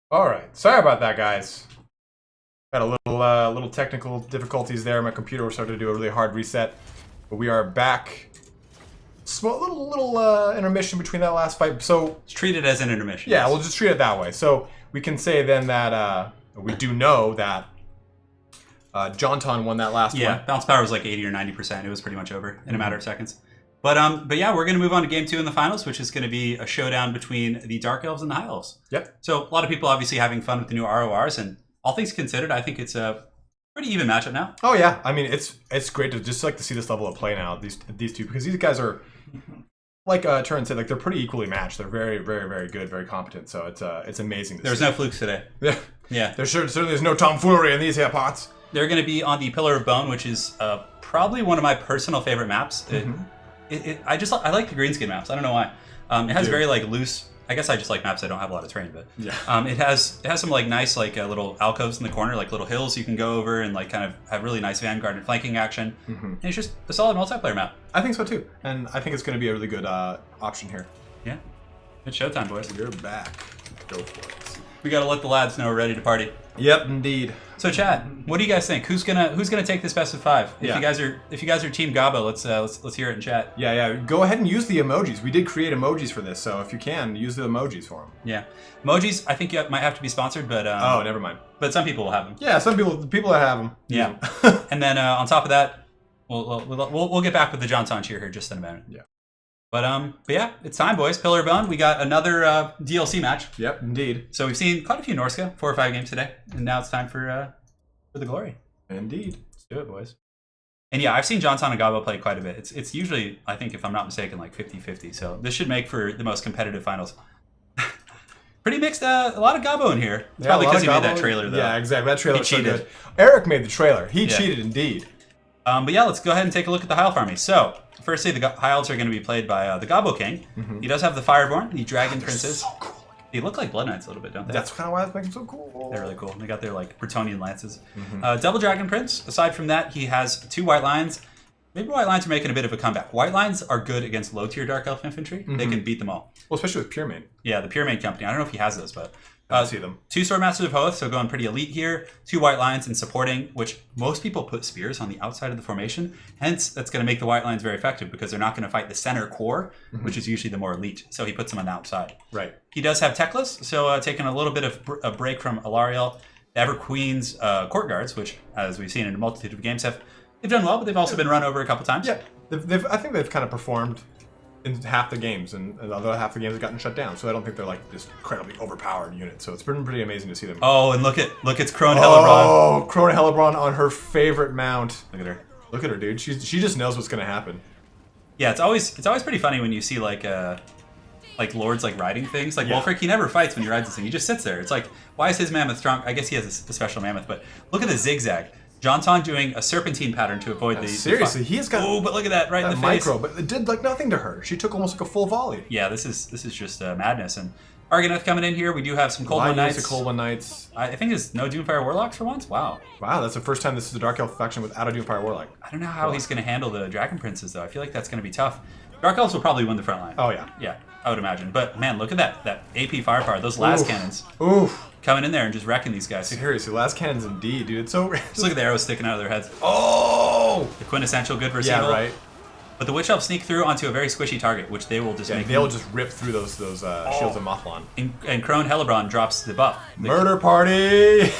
All right, sorry about that, guys. Had a little technical difficulties there. My computer was starting to do a really hard reset, but we are back. Small little intermission between that last fight. So Let's treat it as an intermission. yeah, we'll just treat it that way. So we can say then that we do know that Jonton won that last Yeah, one. bounce power was like 80 or 90%. It was pretty much over in a matter of seconds. But yeah, we're going to move on to game 2 in the finals, which is going to be a showdown between the Dark Elves and the High Elves. Yep. So a lot of people obviously having fun with the new RORs, and all things considered, I think it's a pretty even matchup now. Oh yeah, I mean it's great to just like to see this level of play now. These two, because these guys are, like Turin said, like they're pretty equally matched. They're very good, very competent. So it's amazing. There was no flukes today. Yeah. Yeah. There's certainly there's no tomfoolery in these here pots. They're going to be on the Pillar of Bone, which is probably one of my personal favorite maps. I like the Greenskin maps. I don't know why. It has very like loose. I guess I just like maps that don't have a lot of terrain, but Yeah. it has some like nice like little alcoves in the corner, like little hills you can go over and like kind of have really nice vanguard and flanking action. And it's just a solid multiplayer map. I think so too, and I think it's going to be a really good option here. Yeah, it's showtime, boys. We're back. Go for it. We got to let the lads know we're ready to party. Yep, indeed. So, chat, what do you guys think? Who's gonna take this best of 5? If Yeah. you guys are Team Gabo, let's hear it in chat. Yeah. Go ahead and use the emojis. We did create emojis for this, so if you can, use the emojis for them. Yeah, emojis. I think you might have to be sponsored, but Oh, never mind. but some people will have them. Yeah, some people that have them. Yeah, and then on top of that, we'll get back with the Johnson cheer here just in a minute. Yeah. But yeah, it's time, boys. Pillar of Bone. We got another DLC match. Yep, indeed. So we've seen quite a few Norsca, 4 or 5 games today, and now it's time for the glory. Indeed. Let's do it, boys. And yeah, I've seen Johnson and Gabo play quite a bit. It's usually, I think, if I'm not mistaken, like 50-50. So this should make for the most competitive finals. Pretty mixed. A lot of Gabo in here. It's probably because he made that trailer, though. Yeah, exactly. That trailer was so cheated. good. Eric made the trailer. He cheated indeed. But yeah, let's go ahead and take a look at the High Elf army. So, firstly, the High Elves are going to be played by the Gabo King. He does have the Fireborn, the Dragon Princes. So cool. They look like Blood Knights a little bit, don't they? That's kind of why I think them so cool. They're really cool. They got their like Bretonian lances. Double Dragon Prince. Aside from that, he has 2 White Lions. Maybe White Lions are making a bit of a comeback. White Lions are good against low-tier Dark Elf infantry. They can beat them all. Well, especially with Pure Main. Yeah, the Pure Main Company. I don't know if he has those, but... I see them. 2 Swordmasters of Hoth, so going pretty elite here. 2 White Lions and supporting, which most people put spears on the outside of the formation. Hence, that's going to make the White Lions very effective because they're not going to fight the center core, which is usually the more elite. So he puts them on the outside. Right. He does have Techless, so taking a little bit of a break from Alariel. The Everqueen's Court Guards, which, as we've seen in a multitude of games, they've done well, but they've also been run over a couple times. Yeah. I think they've kind of performed in half the games, and the other half the games have gotten shut down. So I don't think they're like this incredibly overpowered unit. So it's been pretty amazing to see them. Oh, and look it's Crone Hellebron. Oh, Crone Hellebron on her favorite mount. Look at her. Look at her, dude. She just knows what's gonna happen. Yeah, it's always pretty funny when you see like lords like riding things. Like Wolfric, he never fights when he rides this thing. He just sits there. It's like, why is his mammoth strong? I guess he has a special mammoth, but look at the zigzag. Johnson doing a serpentine pattern to avoid the... Seriously, he's got... Oh, but look at that right in the face. Micro, but it did like nothing to her. She took almost like a full volley. Yeah, this is just madness. And Argonath coming in here. We do have some Cold One Knights. Cold One Knights. I think there's no Doomfire Warlocks for once. Wow. Wow, that's the first time this is a Dark Elf faction without a Doomfire Warlock. I don't know how he's going to handle the Dragon Princes, though. I feel like that's going to be tough. Dark Elves will probably win the front line. Oh, yeah. Yeah, I would imagine. But, man, look at that AP firepower. Those last cannons. Oof. Coming in there and just wrecking these guys. Seriously, last cannons indeed, dude. It's so... Just look at the arrows sticking out of their heads. Oh! The quintessential good versus Yeah, evil. right. But the Witch Elves sneak through onto a very squishy target, which they will just make... they'll just rip through those Shields of Mothlan. And Crone Hellebron drops the buff. Murder party!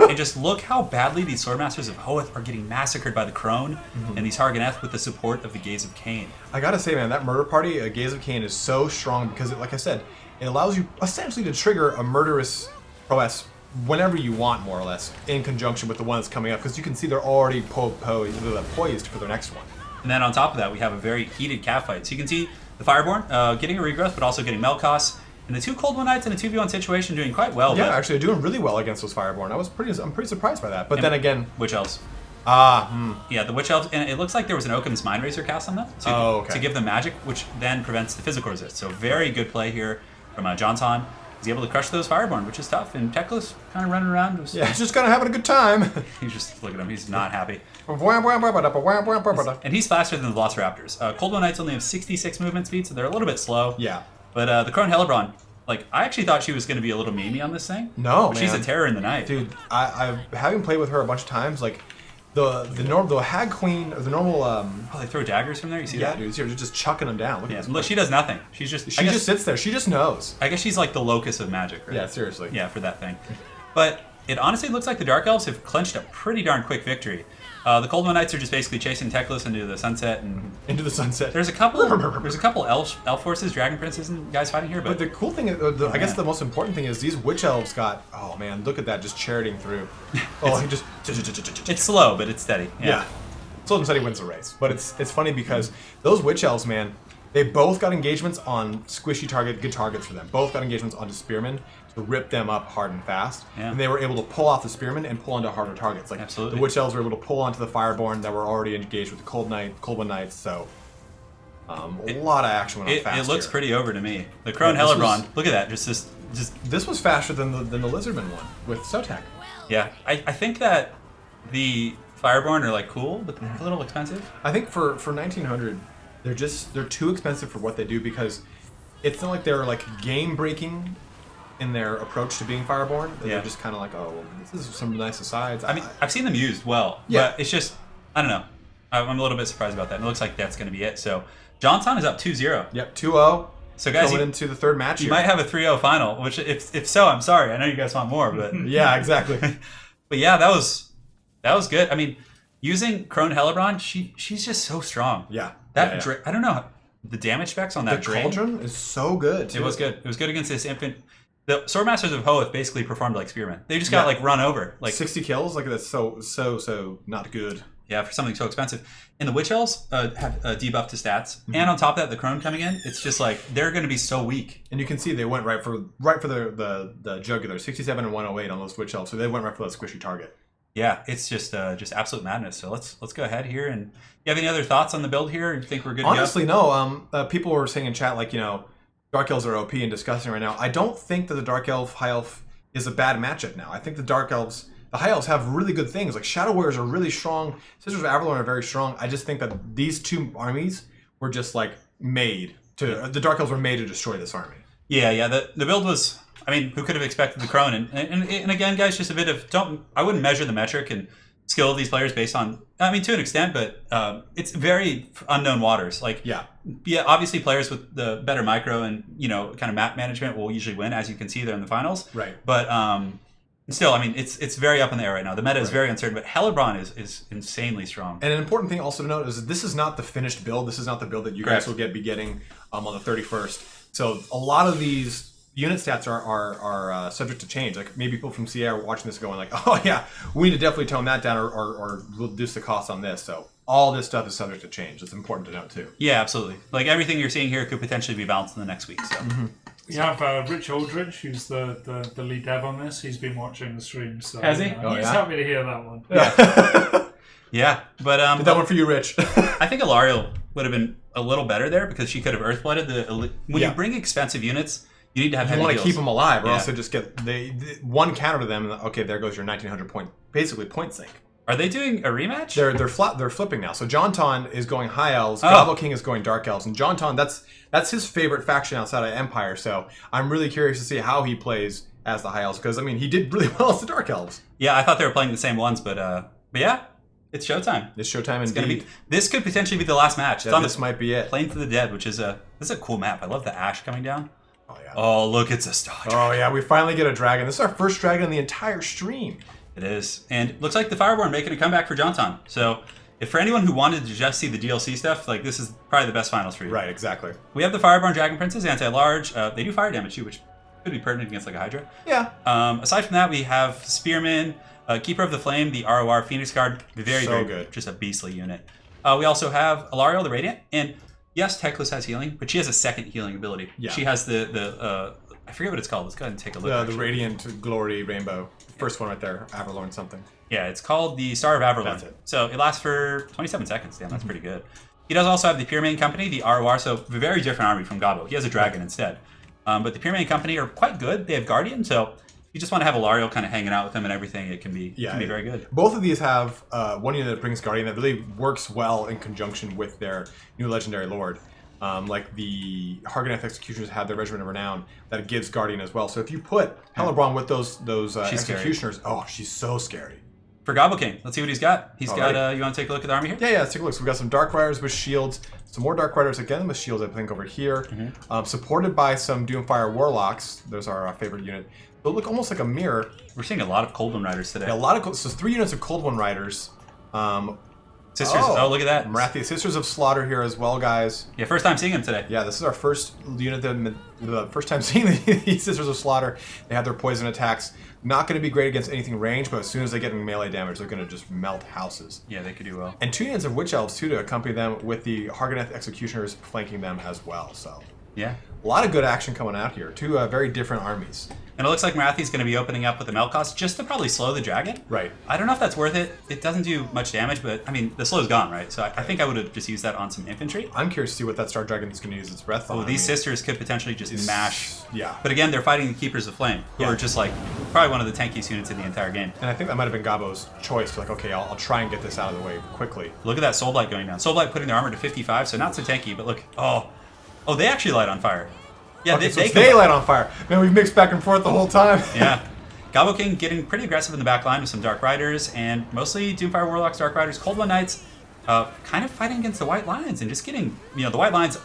And just look how badly these Swordmasters of Hoeth are getting massacred by the Crone and these Hargoneth with the support of the Gaze of Cain. I gotta say, man, that murder party, Gaze of Cain, is so strong because, like I said, it allows you essentially to trigger a murderous prowess whenever you want, more or less, in conjunction with the one that's coming up, because you can see they're already poised for their next one. And then on top of that, we have a very heated cat fight. So you can see the Fireborn getting a regrowth, but also getting Melkos. And the 2 Cold One Knights in a 2v1 situation doing quite well. Yeah, actually, they're doing really well against those Fireborn. I'm pretty surprised by that. But then again... Witch Elves. Yeah, the Witch Elves, and it looks like there was an Occam's Mindrazor cast on them to give them magic, which then prevents the physical resist. So very good play here from Johnson. He's able to crush those Fireborn, which is tough. And Techless kind of running around. Yeah, he's just kind of having a good time. He's just, look at him, he's not happy. And And he's faster than the Velociraptors. Cold One Knights only have 66 movement speed, so they're a little bit slow. Yeah. But the Crone Hellebron, Like, I actually thought she was going to be a little memey on this thing. No, but she's a terror in the night. Dude, I having played with her a bunch of times, like, the Hag Queen, or the normal... Oh, they throw daggers from there? You see that? Yeah, dude, you're just chucking them down. Look at this. Look, she does nothing. She's just... She just sits there. She just knows. I guess she's like the locus of magic, right? Yeah, seriously. Yeah, for that thing. But it honestly looks like the Dark Elves have clinched a pretty darn quick victory. The Cold One Knights are just basically chasing Teclis into the sunset, and into the sunset. There's a couple elf forces, dragon princes, and guys fighting here. But the cool thing, I guess the most important thing is these witch elves got. Oh man, look at that, just charioting through. Oh, he just. It's slow, but it's steady. Yeah. Slow and steady wins the race. But it's funny because those witch elves, man, they both got engagements on squishy good targets for them. Both got engagements onto spearmen to rip them up hard and fast. Yeah. And they were able to pull off the spearmen and pull onto harder targets. Like Absolutely. The witch elves were able to pull onto the fireborn that were already engaged with the Cold One Knights. So a lot of action went on fast. It looks here. pretty over to me. The Crone Yeah, Hellebrand. Look at that. Just. This was faster than the Lizardman one with Sotek. Yeah, I think that the Fireborn are like cool, but they're a little expensive. I think for 1900, they're too expensive for what they do because it's not like they're like game breaking in their approach to being Fireborn. They're just kind of like, oh, well, this is some nice asides. I mean, I've seen them used well, but it's just, I don't know. I'm a little bit surprised about that. And it looks like that's going to be it. So, Johnson is up 2-0. Yep, 2-0. So, guys, coming into the third match you here. might have a 3-0 final, which if so, I'm sorry. I know you guys want more, but yeah, exactly. But yeah, that was good. I mean, using Crone Hellebrand, she's just so strong. Yeah. I don't know the damage specs on that The Cauldron is so good, too. It was good. It was good against this infant. The Swordmasters of Hoeth basically performed like spearmen. They just got like run over. Like 60 kills. Like that's so not good. Yeah, for something so expensive. And the Witch Elves have a debuff to stats, and on top of that, the Crone coming in, it's just like they're going to be so weak. And you can see they went right for the jugular, 67 and 108 on those Witch Elves. So they went right for that squishy target. Yeah, it's just absolute madness. So let's go ahead here. And you have any other thoughts on the build here? You think we're good? Honestly, no. People were saying in chat like Dark Elves are OP and discussing right now. I don't think that the Dark Elf High Elf is a bad matchup now. I think the Dark Elves. The High Elves have really good things. Like Shadow Warriors are really strong. Sisters of Avalon are very strong. I just think that these two armies were just like made to. The Dark Elves were made to destroy this army. Yeah. The build was. I mean, who could have expected the Crone? And again, guys, just a bit of I wouldn't measure the metric and skill of these players based on. I mean, to an extent, but it's very unknown waters. Like yeah, obviously players with the better micro and kind of map management will usually win, as you can see there in the finals. Right. But still, I mean, it's very up in the air right now. The meta is very uncertain, but Hellebrand is insanely strong. And an important thing also to note is that this is not the finished build. This is not the build that you guys will be getting on the 31st. So a lot of these unit stats are subject to change. Like maybe people from CA are watching this going like, oh yeah, we need to definitely tone that down or reduce the cost on this. So all this stuff is subject to change. It's important to note too. Yeah, absolutely. Like everything you're seeing here could potentially be balanced in the next week. So. We have Rich Aldridge, who's the lead dev on this. He's been watching the stream, so has he? He's happy to hear that one. Yeah, yeah, but did that one for you, Rich. I think Alariel would have been a little better there because she could have Earthblooded. When you bring expensive units, you need to have. You want to keep them alive, or else they just get one counter to them. And okay, there goes your 1900 point, basically point sink. Are they doing a rematch? They're flipping now. So Jonton is going High Elves, Gobble King is going Dark Elves, and Jonton that's his favorite faction outside of Empire. So I'm really curious to see how he plays as the High Elves because I mean he did really well as the Dark Elves. Yeah, I thought they were playing the same ones, but yeah, it's showtime. It's showtime indeed. This could potentially be the last match. This might be it. Plane to the Dead, which is this is a cool map. I love the ash coming down. Oh yeah. Oh look, it's a star. Oh yeah, we finally get a dragon. This is our first dragon in the entire stream. It is. And it looks like the Fireborn making a comeback for Jonton. So if for anyone who wanted to just see the DLC stuff, like this is probably the best finals for you. Right, exactly. We have the Fireborn Dragon Princes, anti-large. They do fire damage too, which could be pertinent against like a Hydra. Yeah. Aside from that, we have Spearman, Keeper of the Flame, the ROR Phoenix Guard. Very good. Just a beastly unit. We also have Alariel the Radiant. And yes, Teclis has healing, but she has a second healing ability. Yeah. She has the I forget what it's called. Let's go ahead and take a look. The Radiant Glory Rainbow. First one right there. Avalorn something. Yeah, it's called the Star of Avalorn. That's it. So it lasts for 27 seconds. Damn, that's pretty good. He does also have the Pyramid Company, the ROR, so a very different army from Gabo. He has a dragon instead. But the Pyramid Company are quite good. They have Guardian, so if you just want to have Alariel kind of hanging out with them and everything, it can be very good. Both of these have one unit that brings Guardian that really works well in conjunction with their new Legendary Lord. like the Hargoneth Executioners have their Regiment of Renown that it gives Guardian as well. So if you put Hellebron with those Executioners, she's so scary. For Gobble King, let's see what he's got. He's got, you want to take a look at the army here? Yeah, let's take a look. So we've got some Dark Riders with shields, some more Dark Riders again with shields, I think, over here. Supported by some Doomfire Warlocks. Those are our favorite unit. They look almost like a mirror. We're seeing a lot of Cold One Riders today. Yeah, a lot of so 3 units of Cold One Riders. Sisters, look at that. Marathi Sisters of Slaughter here as well, guys. Yeah, first time seeing them today. Yeah, this is our first unit, the first time seeing the Sisters of Slaughter. They have their poison attacks. Not going to be great against anything ranged, but as soon as they get in melee damage, they're going to just melt houses. Yeah, they could do well. And 2 units of Witch Elves, too, to accompany them with the Hargoneth Executioners flanking them as well. So, yeah. A lot of good action coming out here. 2 very different armies. And it looks like Marathi's going to be opening up with the melt cost just to probably slow the dragon. Right. I don't know if that's worth it. It doesn't do much damage, but I mean, the slow's gone, right? So I think I would have just used that on some infantry. I'm curious to see what that Star Dragon is going to use its breath on. Oh, these sisters could potentially just mash. Yeah. But again, they're fighting the Keepers of Flame, who are just like probably one of the tankiest units in the entire game. And I think that might have been Gabo's choice. Like, okay, I'll try and get this out of the way quickly. Look at that Soul Blight going down. Soul Blight putting their armor to 55, so not so tanky, but look. Oh, they actually light on fire. Yeah, okay, they light on fire. Man, we've mixed back and forth the whole time. Yeah. Gobble King getting pretty aggressive in the back line with some Dark Riders, and mostly Doomfire Warlocks, Dark Riders, Cold One Knights, kind of fighting against the White Lions and just getting, the White Lions,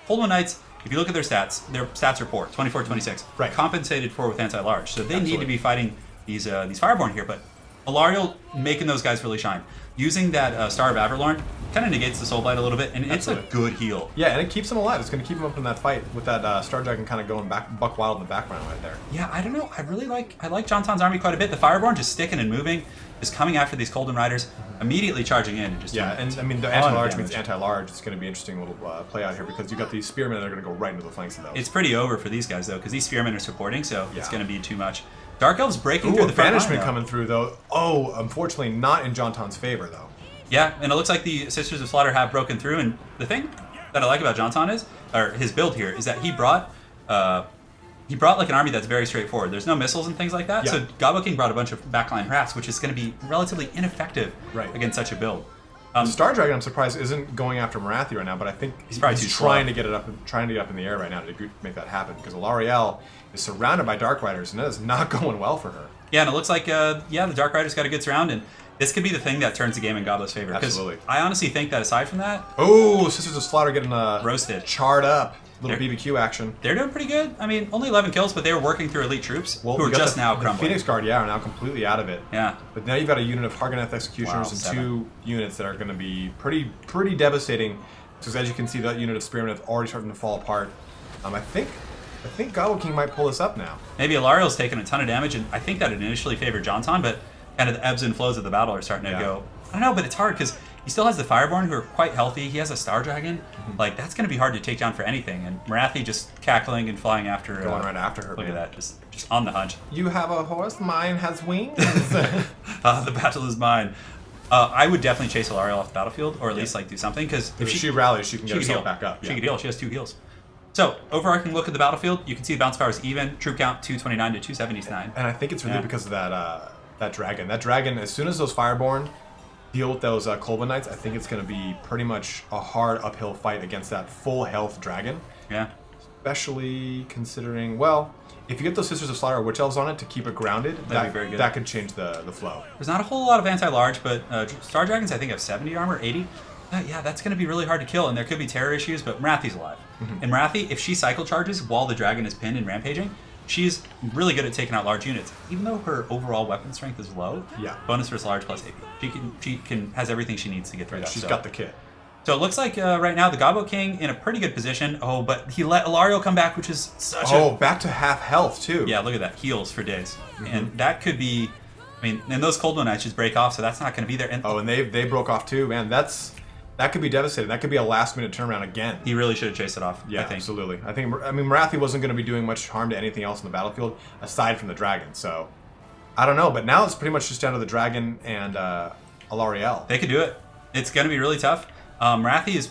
Cold One Knights, if you look at their stats are poor, 24-26. Right. Compensated for with anti-large. So they need to be fighting these Fireborn here, but Alariel making those guys really shine. Using that Star of Averlorn kind of negates the Soul Blight a little bit, and it's a good heal. Yeah, and it keeps them alive. It's going to keep them up in that fight with that Star Dragon kind of going buck wild in the background right there. Yeah, I don't know. I like Jonton's army quite a bit. The Fireborn just sticking and moving, just coming after these Golden Riders, immediately charging in and just and I mean the anti-large means anti-large. It's going to be an interesting little play out here because you got these Spearmen that are going to go right into the flanks of those. It's pretty over for these guys though because these Spearmen are supporting, so it's going to be too much. Dark Elves breaking through the front banishment line, coming through though. Oh, unfortunately not in Jonton's favor though. Yeah, and it looks like the Sisters of Slaughter have broken through, and the thing that I like about Jonton or his build here, is that he brought like an army that's very straightforward. There's no missiles and things like that, so Gobbo King brought a bunch of backline rats, which is going to be relatively ineffective against such a build. Star Dragon, I'm surprised, isn't going after Marathi right now, but I think he's trying to get it up in the air right now to make that happen, because Alariel is surrounded by Dark Riders, and that is not going well for her. Yeah, and it looks like the Dark Riders got a good surround, and this could be the thing that turns the game in Gobbo's favor. Absolutely. I honestly think that aside from that... Oh, Sisters of Slaughter getting roasted. Charred up. Little BBQ action. They're doing pretty good. I mean, only 11 kills, but they were working through elite troops who are just now crumbling. The Phoenix Guard, are now completely out of it. Yeah. But now you've got a unit of Hargoneth Executioners and 2 units that are going to be pretty devastating. Because as you can see, that unit of Spearmen is already starting to fall apart. I think Gobbo King might pull this up now. Maybe Alariel's taken a ton of damage, and I think that it initially favored Jonton, but kind of the ebbs and flows of the battle are starting to go. I don't know, but it's hard because he still has the Fireborn who are quite healthy. He has a Star Dragon. Like, that's going to be hard to take down for anything. And Marathi just cackling and flying after her. Going right after her. Look at that, just on the hunch. You have a horse, mine has wings. The battle is mine. I would definitely chase Alariel off the battlefield, or at least do something, because if she rallies, she can get herself back up. She can heal. She has 2 heals. So, overarching look at the battlefield, you can see the bounce power is even. Troop count 229 to 279. And I think it's really because of that dragon. That dragon, as soon as those Fireborn deal with those Cold One Knights, I think it's going to be pretty much a hard uphill fight against that full health dragon. Yeah. Especially considering, well, if you get those Sisters of Slaughter or Witch Elves on it to keep it grounded, that'd be very good. That could change the flow. There's not a whole lot of anti-large, but Star Dragons I think have 70 armor, 80. Yeah, that's going to be really hard to kill, and there could be terror issues, but Marathi's alive. And Marathi, if she cycle charges while the dragon is pinned and rampaging, she's really good at taking out large units. Even though her overall weapon strength is low, bonus versus large plus AP. She has everything she needs to get through that. She's got the kit. So it looks like right now the Gobbo King in a pretty good position. Oh, but he let Alariel come back, which is such back to half health, too. Yeah, look at that. Heals for days. And that could be... I mean, and those Cold One Knights just break off, so that's not going to be there. And they broke off, too. Man, that could be devastating. That could be a last-minute turnaround again. He really should have chased it off, Yeah, I think. Absolutely. Marathi wasn't going to be doing much harm to anything else in the battlefield aside from the dragon. So, I don't know. But now it's pretty much just down to the dragon and Alariel. They could do it. It's going to be really tough. Marathi is,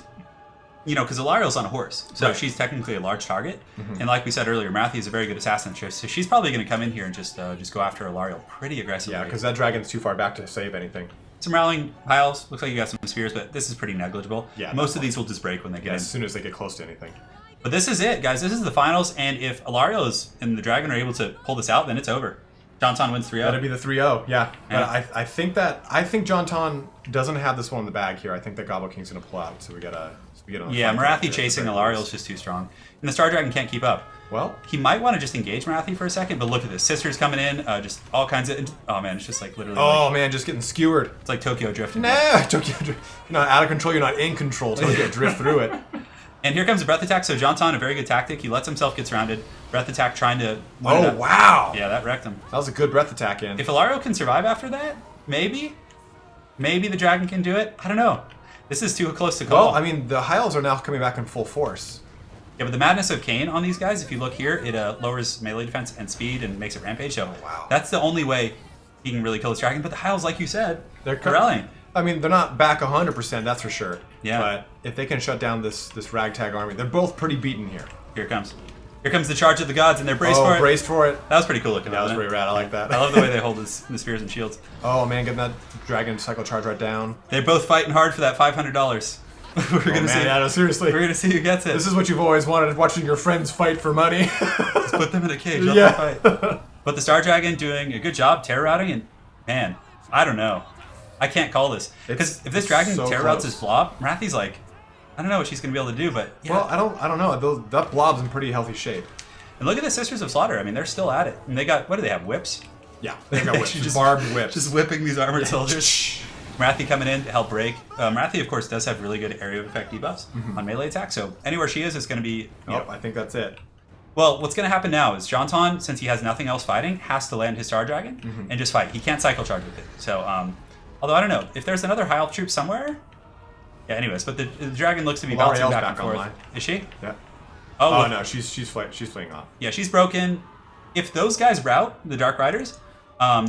because Alariel's on a horse, so she's technically a large target. And like we said earlier, Marathi is a very good assassin, so she's probably going to come in here and just go after Alariel pretty aggressively. Yeah, because that dragon's too far back to save anything. some rallying piles. Looks like you got some spears, but this is pretty negligible. Yeah, most of these will just break when they get in. As soon as they get close to anything. But this is it, guys. This is the finals, and if Alariel and the Dragon are able to pull this out, then it's over. John wins 3-0. That'd be the 3-0, yeah. Yeah. But I think John Ton doesn't have this one in the bag here. I think that Gobble King's gonna pull out, so we get on. Yeah, Marathi chasing Alariel's just too strong, and the Star Dragon can't keep up. Well, he might want to just engage Marathi for a second, but look at this. Sisters coming in, just all kinds of... Oh, man, it's just like literally... Oh, man, just getting skewered. It's like Tokyo drifting. Nah, Tokyo Drift. You're not out of control, you're not in control. Tokyo Drift through it. And here comes a Breath Attack, so Jonton, a very good tactic. He lets himself get surrounded. Breath Attack trying to... Oh, wow! Yeah, that wrecked him. That was a good Breath Attack in. If Ilario can survive after that, maybe the Dragon can do it. I don't know. This is too close to call. Well, I mean, the Hyles are now coming back in full force. Yeah, but the Madness of Cain on these guys, if you look here, it lowers melee defense and speed and makes it rampage. So wow. That's the only way he can really kill this Dragon. But the Hyles, like you said, they're rallying. I mean, they're not back 100%, that's for sure. Yeah. But if they can shut down this ragtag army, they're both pretty beaten here. Here it comes. Here comes the charge of the gods, and they're braced for it. Braced for it. That was pretty cool looking. That was pretty rad. I like that. I love the way they hold the spears and shields. Oh man, getting that dragon cycle charge right down. They're both fighting hard for that $500. We're gonna see. Yeah, no, seriously. We're gonna see who gets it. This is what you've always wanted: watching your friends fight for money. Just put them in a cage. Let Yeah. them fight. But the Star Dragon doing a good job terror routing, and man, I don't know. I can't call this because if this dragon so terror routes close. his blob, Marathi's like, I don't know what she's gonna be able to do. But yeah. Well, I don't know. That blob's in pretty healthy shape. And look at the Sisters of Slaughter. I mean, they're still at it, and they got what do they have? Whips. Yeah, they got whips. Just barbed whips. Just whipping these armored soldiers. Marathi coming in to help break. Marathi, of course, does have really good area of effect debuffs on melee attack, so anywhere she is, it's going to be... I think that's it. Well, what's going to happen now is Jonton, since he has nothing else fighting, has to land his Star Dragon and just fight. He can't cycle charge with it. So, although I don't know, if there's another High Elf troop somewhere... Yeah, anyways, but the Dragon looks to be bouncing back and forth. Online. Is she? Yeah. Oh, no, she's fleeing off. Yeah, she's broken. If those guys rout, the Dark Riders...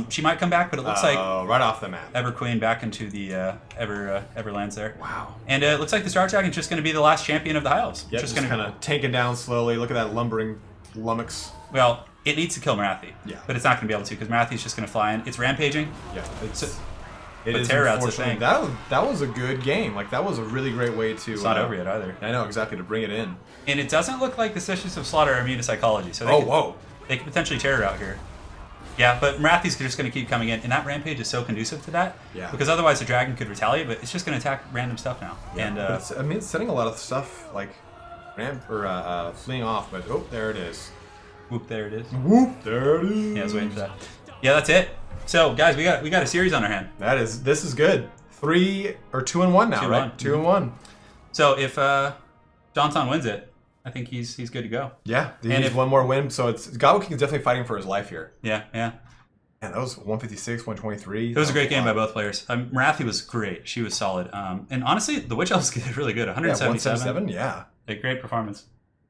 she might come back, but it looks like right off the map. Everqueen back into the Everlands there. Wow. And it looks like the Star Dragon's just going to be the last champion of the High Elves. Yeah, just kind of tanking down slowly. Look at that lumbering lummox. Well, it needs to kill Marathi. Yeah. But it's not going to be able to because Marathi's just going to fly in. It's rampaging. Yeah. But terror out's the thing. That was a good game. Like that was a really great way to. It's not over yet either. I know exactly to bring it in. And it doesn't look like the Sisters of Slaughter are immune to psychology. So they could potentially terror out here. Yeah, but Marathi's just going to keep coming in, and that rampage is so conducive to that. Yeah. Because otherwise the dragon could retaliate, but it's just going to attack random stuff now. Yeah. And but it's setting a lot of stuff like fleeing off. But there it is. Whoop! There it is. Whoop! There it is. Yeah, I was waiting for that. Yeah, that's it. So guys, we got a series on our hand. This is good. 2-1 now, right? 2-1. So if Jonton wins it, I think he's good to go. Yeah, he needs one more win, so Gobble King is definitely fighting for his life here. Yeah. Man, that was 156, 123. It was a great game by both players. Marathi was great. She was solid. And honestly, the Witch Elves did really good. 177. Yeah. A great performance.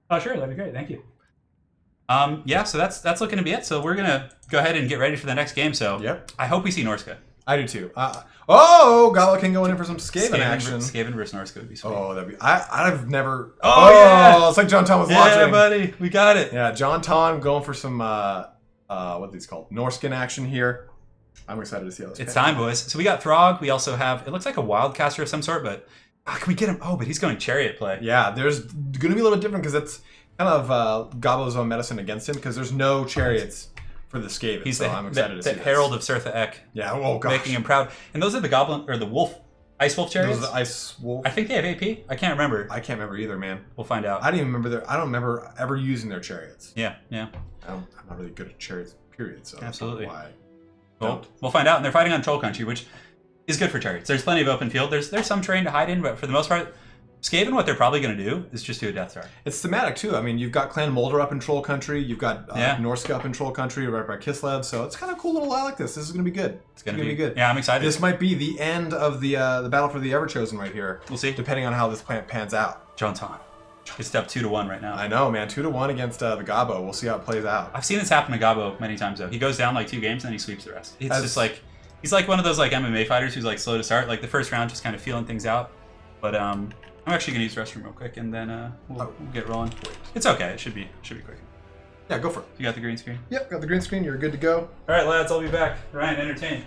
Oh, sure. That'd be great. Thank you. Yeah, so that's looking to be it. So we're going to go ahead and get ready for the next game. So I hope we see Norsca. I do too. Gobble King going in for some Skaven action. Skaven versus Norsca would be sweet. Oh, that'd be. I've never. Yeah. It's like John Ton was watching. Yeah, buddy, we got it. Yeah, John Ton going for some what are these called? Norskin action here. I'm excited to see how this. It's time, boys. So we got Throg. We also have. It looks like a Wildcaster of some sort, but can we get him? Oh, but he's going Chariot play. Yeah, there's going to be a little different because it's kind of Gobble's own medicine against him because there's no chariots. For the Skaven, he's I'm excited to see this. Herald of Surtha Ek. Yeah, oh gosh. Making him proud. And those are the Goblin or the Wolf, Ice Wolf chariots. Those are the Ice Wolf. I think they have AP. I can't remember. I can't remember either, man. We'll find out. I don't remember ever using their chariots. Yeah. I'm not really good at chariots, period. So absolutely. Why? Well, we'll find out. And they're fighting on Troll Country, which is good for chariots. There's plenty of open field. There's some terrain to hide in, but for the most part. Skaven, what they're probably going to do is just do a Death Star. It's thematic, too. I mean, you've got Clan Moulder up in Troll Country. You've got Norsca up in Troll Country right by Kislev. So it's kind of cool little... I like this. This is going to be good. It's going to be good. Yeah, I'm excited. This might be the end of the battle for the Everchosen right here. We'll see. Depending on how this plant pans out. Jonton. It's up 2-1 right now. I know, man. 2-1 against the Gobbo. We'll see how it plays out. I've seen this happen to Gobbo many times, though. He goes down like 2 games and then he sweeps the rest. It's just like... He's like one of those like MMA fighters who's like slow to start. Like the first round, just kind of feeling things out. But I'm actually gonna use the restroom real quick, and then we'll get rolling. It's okay. It should be quick. Yeah, go for it. You got the green screen? Yep, got the green screen. You're good to go. All right, lads. I'll be back. Ryan, entertain.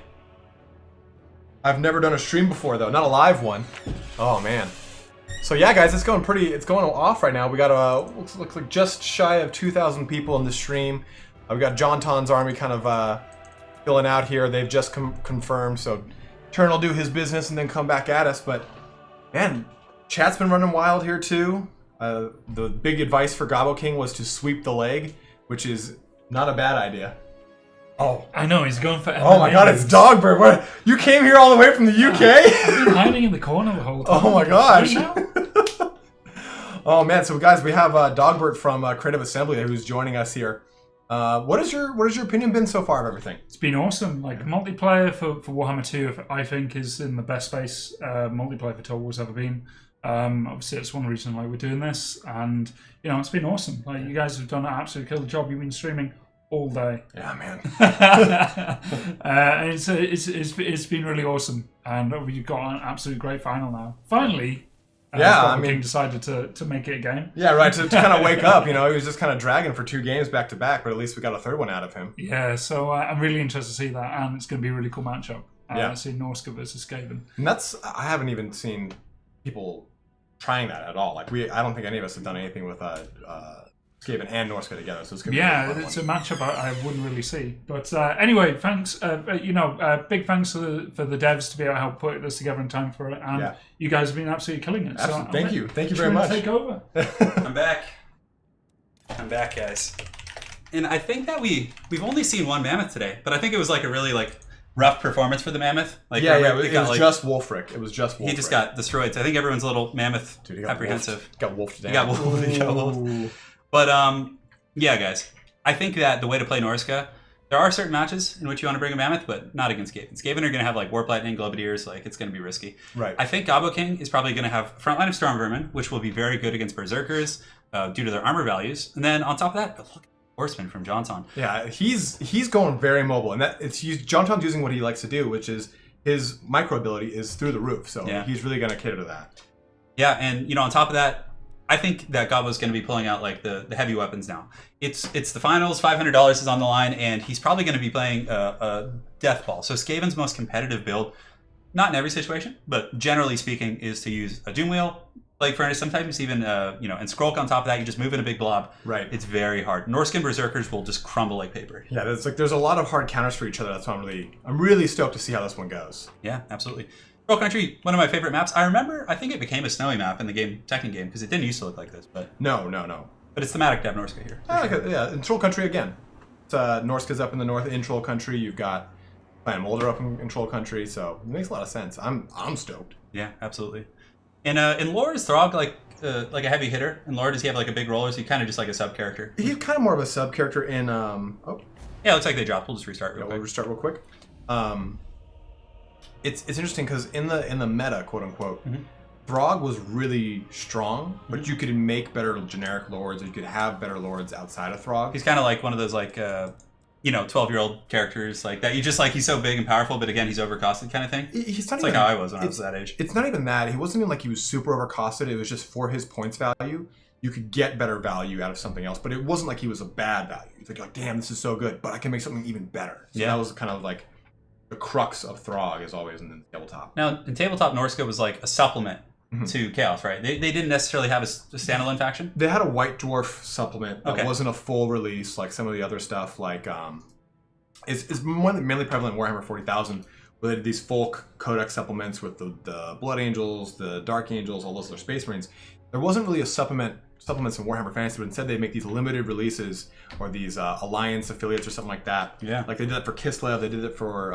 I've never done a stream before though, not a live one. Oh man. So yeah, guys, it's going off right now. We got looks like just shy of 2,000 people in the stream. We got John Ton's army kind of filling out here. They've just confirmed, so Turin will do his business and then come back at us. But man, chat's been running wild here too. The big advice for Gobbo King was to sweep the leg, which is not a bad idea. Oh, I know, he's going for MMA. Oh my god, it's Dogbird. What? You came here all the way from the UK? I've been hiding in the corner the whole time. Oh my gosh. Right Oh man, so guys, we have Dogbert from Creative Assembly who's joining us here. What has your opinion been so far of everything? It's been awesome. Like multiplayer for Warhammer 2, I think is in the best space multiplayer for Total War's ever been. Obviously, it's one reason why we're doing this, and you know it's been awesome. Like you guys have done an absolute killer job. You've been streaming all day. Yeah, man. And it's been really awesome, and we've got an absolute great final now. Finally, King decided to make it a game. Yeah, right. To kind of wake up, you know, he was just kind of dragging for 2 games back to back, but at least we got a third one out of him. Yeah, so I'm really interested to see that, and it's going to be a really cool matchup. See Norsca versus Skaven. And I haven't even seen people trying that at all. Like I don't think any of us have done anything with Skaven and Norsca together, so it's gonna be it's a matchup I wouldn't really see. But anyway, thanks. Big thanks for the devs to be able to help put this together in time for it, and you guys have been absolutely killing it. Absolutely. So thank you very much. Take over. I'm back, guys. And I think that we've only seen one mammoth today, but I think it was like a really rough performance for the mammoth. It was just Wolfric. It was just Wolfric. He just got destroyed. So I think everyone's a little mammoth apprehensive. Got wolfed down. He got wolfed. But yeah, guys, I think that the way to play Norsca, there are certain matches in which you want to bring a mammoth, but not against Skaven. Skaven are going to have Warp Lightning, Globeteers, it's going to be risky. Right. I think Gobbo King is probably going to have Frontline of Storm Vermin, which will be very good against Berserkers due to their armor values. And then on top of that, look, Horseman from Johnson. Yeah, he's going very mobile, and Johnson's using what he likes to do, which is his micro ability is through the roof. So he's really going to cater to that. Yeah, and on top of that, I think that Gobbo's going to be pulling out the heavy weapons now. It's the finals, $500 is on the line, and he's probably going to be playing a Death Ball. So Skaven's most competitive build, not in every situation, but generally speaking, is to use a Doom Wheel. For instance, sometimes even and Skrulk on top of that, you just move in a big blob. Right. It's very hard. Norscan Berserkers will just crumble like paper. Yeah, there's a lot of hard counters for each other. That's why I'm really stoked to see how this one goes. Yeah, absolutely. Troll Country, one of my favorite maps. I think it became a snowy map in the Tekken game, because it didn't used to look like this. But No. But it's thematic to have Norsca here. Yeah, in Troll Country again. It's, Norsca's up in the north in Troll Country. You've got Clan Molder up in Troll Country, so it makes a lot of sense. I'm stoked. Yeah, absolutely. In lore, is Throg like a heavy hitter? In lore, does he have a big roller? Is he kind of just like a sub character? He's kind of more of a sub character in Yeah, it looks like they dropped. We'll just restart real quick. We'll restart real quick. It's interesting because in the meta, quote unquote, Throg was really strong, but you could make better generic lords, or you could have better lords outside of Throg. He's kind of like one of those 12-year-old characters that you just he's so big and powerful, but again he's overcosted kind of thing. It's not even, how I was when I was that age. It's not even that. He wasn't even he was super overcosted. It was just for his points value, you could get better value out of something else, but it wasn't like he was a bad value. It's like damn, this is so good, but I can make something even better. So that was kind of the crux of Throg is always in the tabletop. Now, in tabletop, Norsca was a supplement to Chaos, right? They didn't necessarily have a standalone faction? They had a White Dwarf supplement that wasn't a full release like some of the other stuff. It's mainly prevalent in Warhammer 40,000, where they did these full codex supplements with the Blood Angels, the Dark Angels, all those other Space Marines. There wasn't really a supplements in Warhammer Fantasy, but instead they make these limited releases or these alliance affiliates or something like that. Yeah. They did that for Kislev, they did it for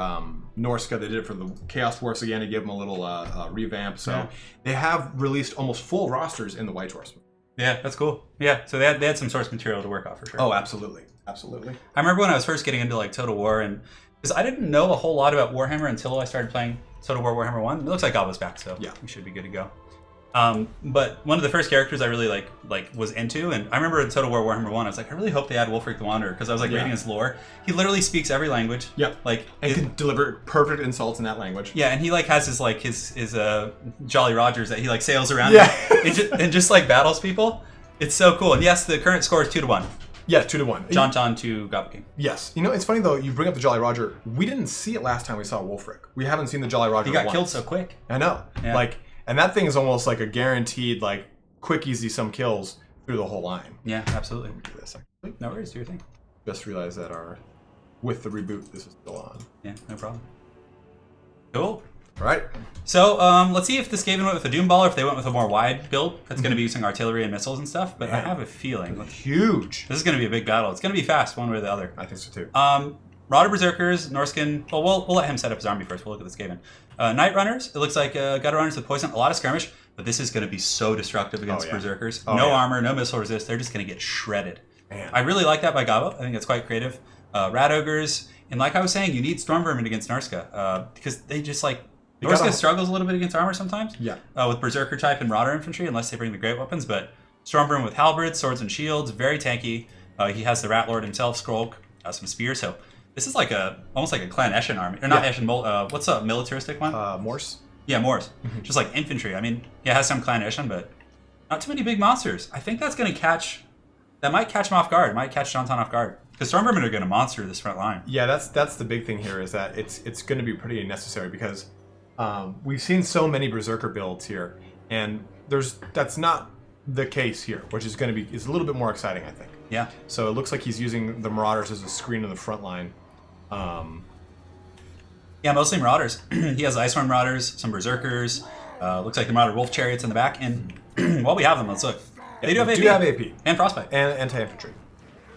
Norsca, they did it for the Chaos Dwarfs again to give them a little revamp. So they have released almost full rosters in the White Dwarfs. Yeah, that's cool. Yeah, so they had some source material to work off for sure. Oh, absolutely. I remember when I was first getting into Total War, and because I didn't know a whole lot about Warhammer until I started playing Total War Warhammer 1. It looks like Gobbo's back, so we should be good to go. But one of the first characters I really was into, and I remember in Total War Warhammer 1, I was I really hope they add Wolfric the Wanderer, because I was reading his lore. He literally speaks every language. Yep. And can deliver perfect insults in that language. Yeah, and he has his Jolly Rogers that he sails around and just battles people. It's so cool. And yes, the current score is 2-1. Yeah, 2-1. John to Goblin King. Yes. You know, it's funny though. You bring up the Jolly Roger. We didn't see it last time we saw Wolfric. We haven't seen the Jolly Roger. He got once. killed so quick. I know. Yeah. Like, and that thing is almost like a guaranteed, like, quick, easy some kills through the whole line. Yeah, absolutely. Let me do this. Actually. No worries. Do your thing. Just realized that with the reboot, this is still on. Yeah, no problem. Cool. All right. So let's see if the Skaven went with a Doom Ball or if they went with a more wide build that's going to be using artillery and missiles and stuff. But I have a feeling Huge. this is going to be a big battle. It's going to be fast one way or the other. I think so too. Marauder Berserkers, Norscan. Well, we'll let him set up his army first. We'll look at the Skaven. Night Runners. It looks like Gutter Runners with poison. A lot of skirmish, but this is going to be so destructive against Berserkers. No armor, no missile resist. They're just going to get shredded. Man. I really like that by Gabo. I think it's quite creative. Rat Ogres. And like I was saying, you need Storm Vermin against Norsca because they just like... Norsca struggles a little bit against armor sometimes. Yeah. With Berserker type and Marauder infantry, unless they bring the great weapons. But Stormvermin with halberds, swords, and shields, very tanky. He has the Rat Lord himself, Skrulk, some spears. So this is like almost like a Clan Eshin army, or not Eshin. What's a militaristic one? Morse. Yeah, Morse. Just like infantry. I mean, it has some Clan Eshin, but not too many big monsters. I think that's going to catch. That might catch him off guard. Might catch Jonathan off guard. Because Stormvermin are going to monster this front line. Yeah, that's the big thing here is that it's going to be pretty necessary because we've seen so many Berserker builds here, and that's not the case here, which is going to be a little bit more exciting, I think. Yeah. So it looks like he's using the Marauders as a screen in the front line. Yeah, mostly Marauders. He has Iceworm Marauders, some Berserkers. Looks like the Marauder Wolf Chariots in the back, and while we have them, let's look. They do have AP. Do have AP and Frostbite and anti-infantry.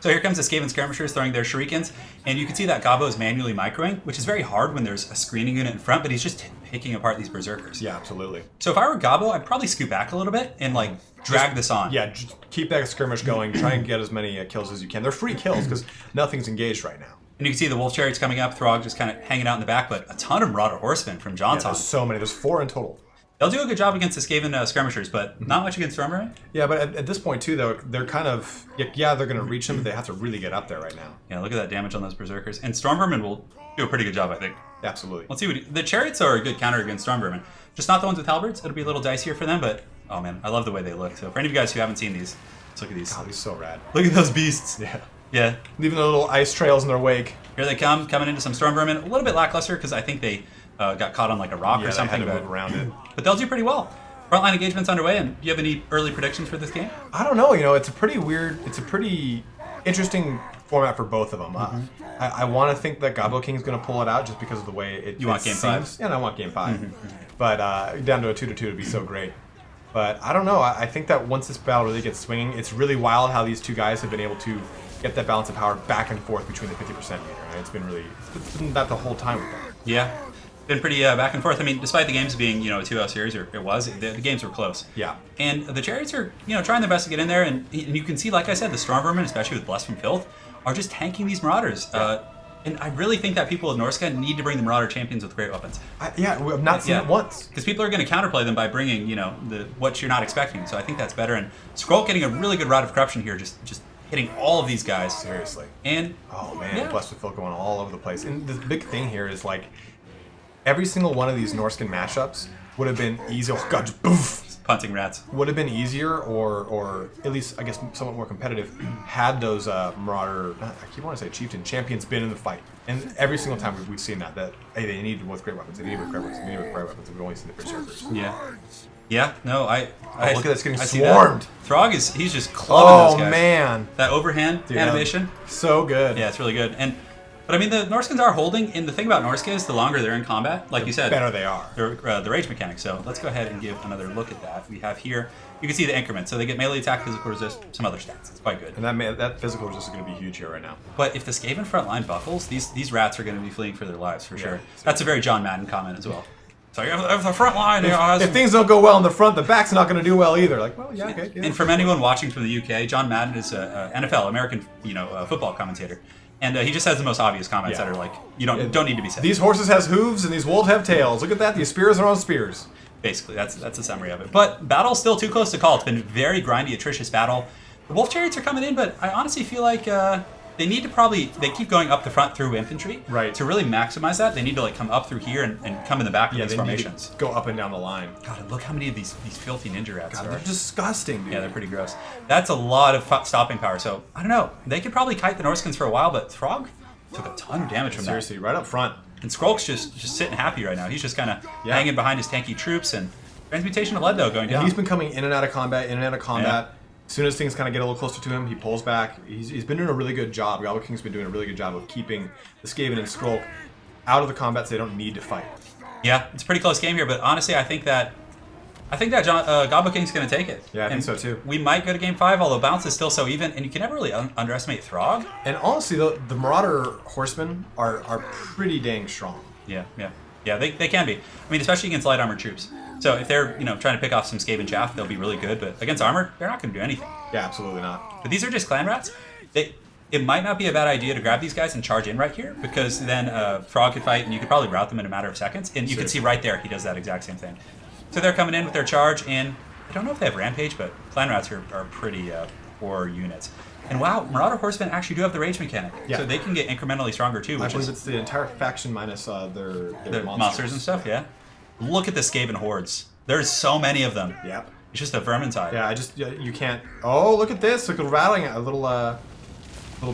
So here comes the Skaven Skirmishers throwing their shurikens, and you can see that Gabo is manually microing, which is very hard when there's a screening unit in front, but he's just picking apart these Berserkers. Yeah, absolutely. So if I were Gabo, I'd probably scoot back a little bit and like drag this on. Yeah, just keep that skirmish going. Try and get as many kills as you can. They're free kills because nothing's engaged right now. And you can see the Wolf Chariots coming up, Throg just kind of hanging out in the back, but a ton of Marauder Horsemen from Johnson. There's so many. There's 4 in total. They'll do a good job against the Skaven Skirmishers, but not much against Stormvermin. Yeah, but at this point too, though, they're kind of they're going to reach them, but they have to really get up there right now. Yeah, look at that damage on those Berserkers, and Stormvermin will do a pretty good job, I think. Absolutely. Let's see the Chariots are a good counter against Stormvermin, just not the ones with halberds. It'll be a little dicier for them, but oh man, I love the way they look. So for any of you guys who haven't seen these, let's look at these. God, these are so rad. Look at those beasts. Yeah. Yeah. Leaving the little ice trails in their wake. Here they come, coming into some Stormvermin. A little bit lackluster because I think they got caught on like a rock or something. They had to move around it. But they'll do pretty well. Frontline engagement's underway, and do you have any early predictions for this game? I don't know. You know, it's a pretty interesting format for both of them. I want to think that Gabo King's going to pull it out just because of the way it You want Game 5? Yeah, and I want Game 5. But down to a 2-2 would be so great. But I don't know. I think that once this battle really gets swinging, it's really wild how these two guys have been able to get that balance of power back and forth between the 50% meter. And it's been that the whole time with them. Yeah. Been pretty back and forth. I mean, despite the games being, a 2-0 series, or it was, the games were close. Yeah. And the Chariots are, trying their best to get in there, and you can see, like I said, the Stormvermin, especially with Blessed from Filth, are just tanking these Marauders. And I really think that people of Norsca need to bring the Marauder champions with great weapons. I've not seen it once. Because people are going to counterplay them by bringing, what you're not expecting. So I think that's better. And Skrulk getting a really good Rod of Corruption here, just hitting all of these guys. Seriously. And oh man, Blessed with Filth going all over the place. And the big thing here is like every single one of these Norscan mashups would have been easy. Oh god, just boof. Punting rats. Would have been easier, or at least I guess somewhat more competitive, had those Marauder, I keep wanting to say Chieftain champions been in the fight. And every single time we've seen that hey, they needed with great weapons, they needed with great weapons, they needed with great weapons. We've only seen the Berserkers. Yeah. Yeah, no, I look at this getting I swarmed. Throg he's just clubbing those guys. Oh man. That overhand animation. So good. Yeah, it's really good. But I mean, the Norskins are holding, and the thing about Norsca is the longer they're in combat, like you said, better they are. They're the rage mechanic. So let's go ahead and give another look at that. We have here, you can see the increment. So they get melee attack, physical resist, some other stats. It's quite good. And that physical resist is going to be huge here right now. But if the Skaven front line buckles, these rats are going to be fleeing for their lives for sure. That's a very John Madden comment as well. So if the front line, if things don't go well in the front, the back's not going to do well either. Like, well, yeah, okay. Yeah. And from anyone watching from the UK, John Madden is a NFL, American, football commentator. And he just has the most obvious comments that are like, you don't need to be said. These horses has hooves and these wolves have tails. Look at that. These spears are on spears. Basically, that's a summary of it. But battle's still too close to call. It's been a very grindy, atrocious battle. The Wolf Chariots are coming in, but I honestly feel like they need to they keep going up the front through infantry. Right. To really maximize that, they need to like come up through here and come in the back of these they formations. need to go up and down the line. God, and look how many of these filthy ninja rats God, are. they're disgusting, dude. Yeah, they're pretty gross. That's a lot of stopping power. So I don't know. They could probably kite the Norskins for a while, but Throg took a ton of damage from Seriously, right up front. that. And Skrulk's just sitting happy right now. He's just kind of hanging behind his tanky troops, and Transmutation of Lead though going down. He's been coming in and out of combat, Yeah. As soon as things kind of get a little closer to him, he pulls back. He's been doing a really good job. Goblin King's been doing a really good job of keeping the Skaven and Skrulk out of the combat so they don't need to fight. Yeah, it's a pretty close game here, but honestly, I think that Goblin King's going to take it. Yeah, I think so too. We might go to game 5, although bounce is still so even, and you can never really underestimate Throg. And honestly, the Marauder Horsemen are pretty dang strong. Yeah, they can be. I mean, especially against light armored troops. So if they're trying to pick off some Skaven chaff, they'll be really good. But against armored, they're not going to do anything. Yeah, absolutely not. But these are just clan rats. It might not be a bad idea to grab these guys and charge in right here, because then Throg could fight, and you could probably rout them in a matter of seconds. And you can see right there, he does that exact same thing. So they're coming in with their charge, and I don't know if they have Rampage, but clan rats are pretty poor units. And wow, Marauder Horsemen actually do have the rage mechanic, so they can get incrementally stronger too. I believe it's the entire faction minus their monsters and stuff. Yeah, look at the Skaven hordes. There's so many of them. Yep. It's just a vermintide. Yeah, you can't. Oh, look at this! Look at rattling a little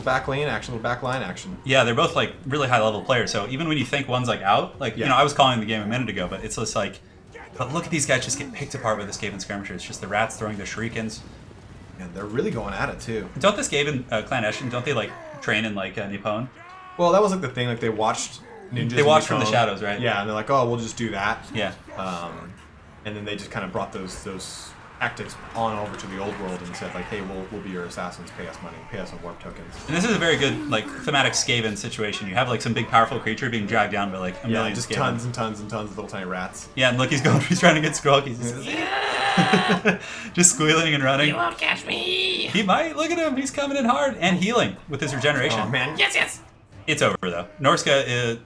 back lane action, little back line action. Yeah, they're both like really high level players. So even when you think one's like out, like I was calling the game a minute ago, but it's just like, but look at these guys just get picked apart by the Skaven skirmishers. It's just the rats throwing their shurikens. And they're really going at it too. Don't the Skaven clan Eshin, don't they like train in like Nippon? Well, that was like the thing. Like they watched ninjas. They watched from the shadows, right? Yeah, and they're like, oh, we'll just do that. Yeah. And then they just kind of brought those tactics on over to the old world and said like, hey, we'll be your assassins. Pay us money. Pay us some warp tokens. And this is a very good like thematic Skaven situation. You have like some big powerful creature being dragged down by like a million just Skaven. tons and tons and tons of little tiny rats. Yeah, and look, he's trying to get Skrulk. He's just squealing and running. You won't catch me. He might. Look at him. He's coming in hard and healing with his regeneration. Oh man, Yes. It's over though. Norsca is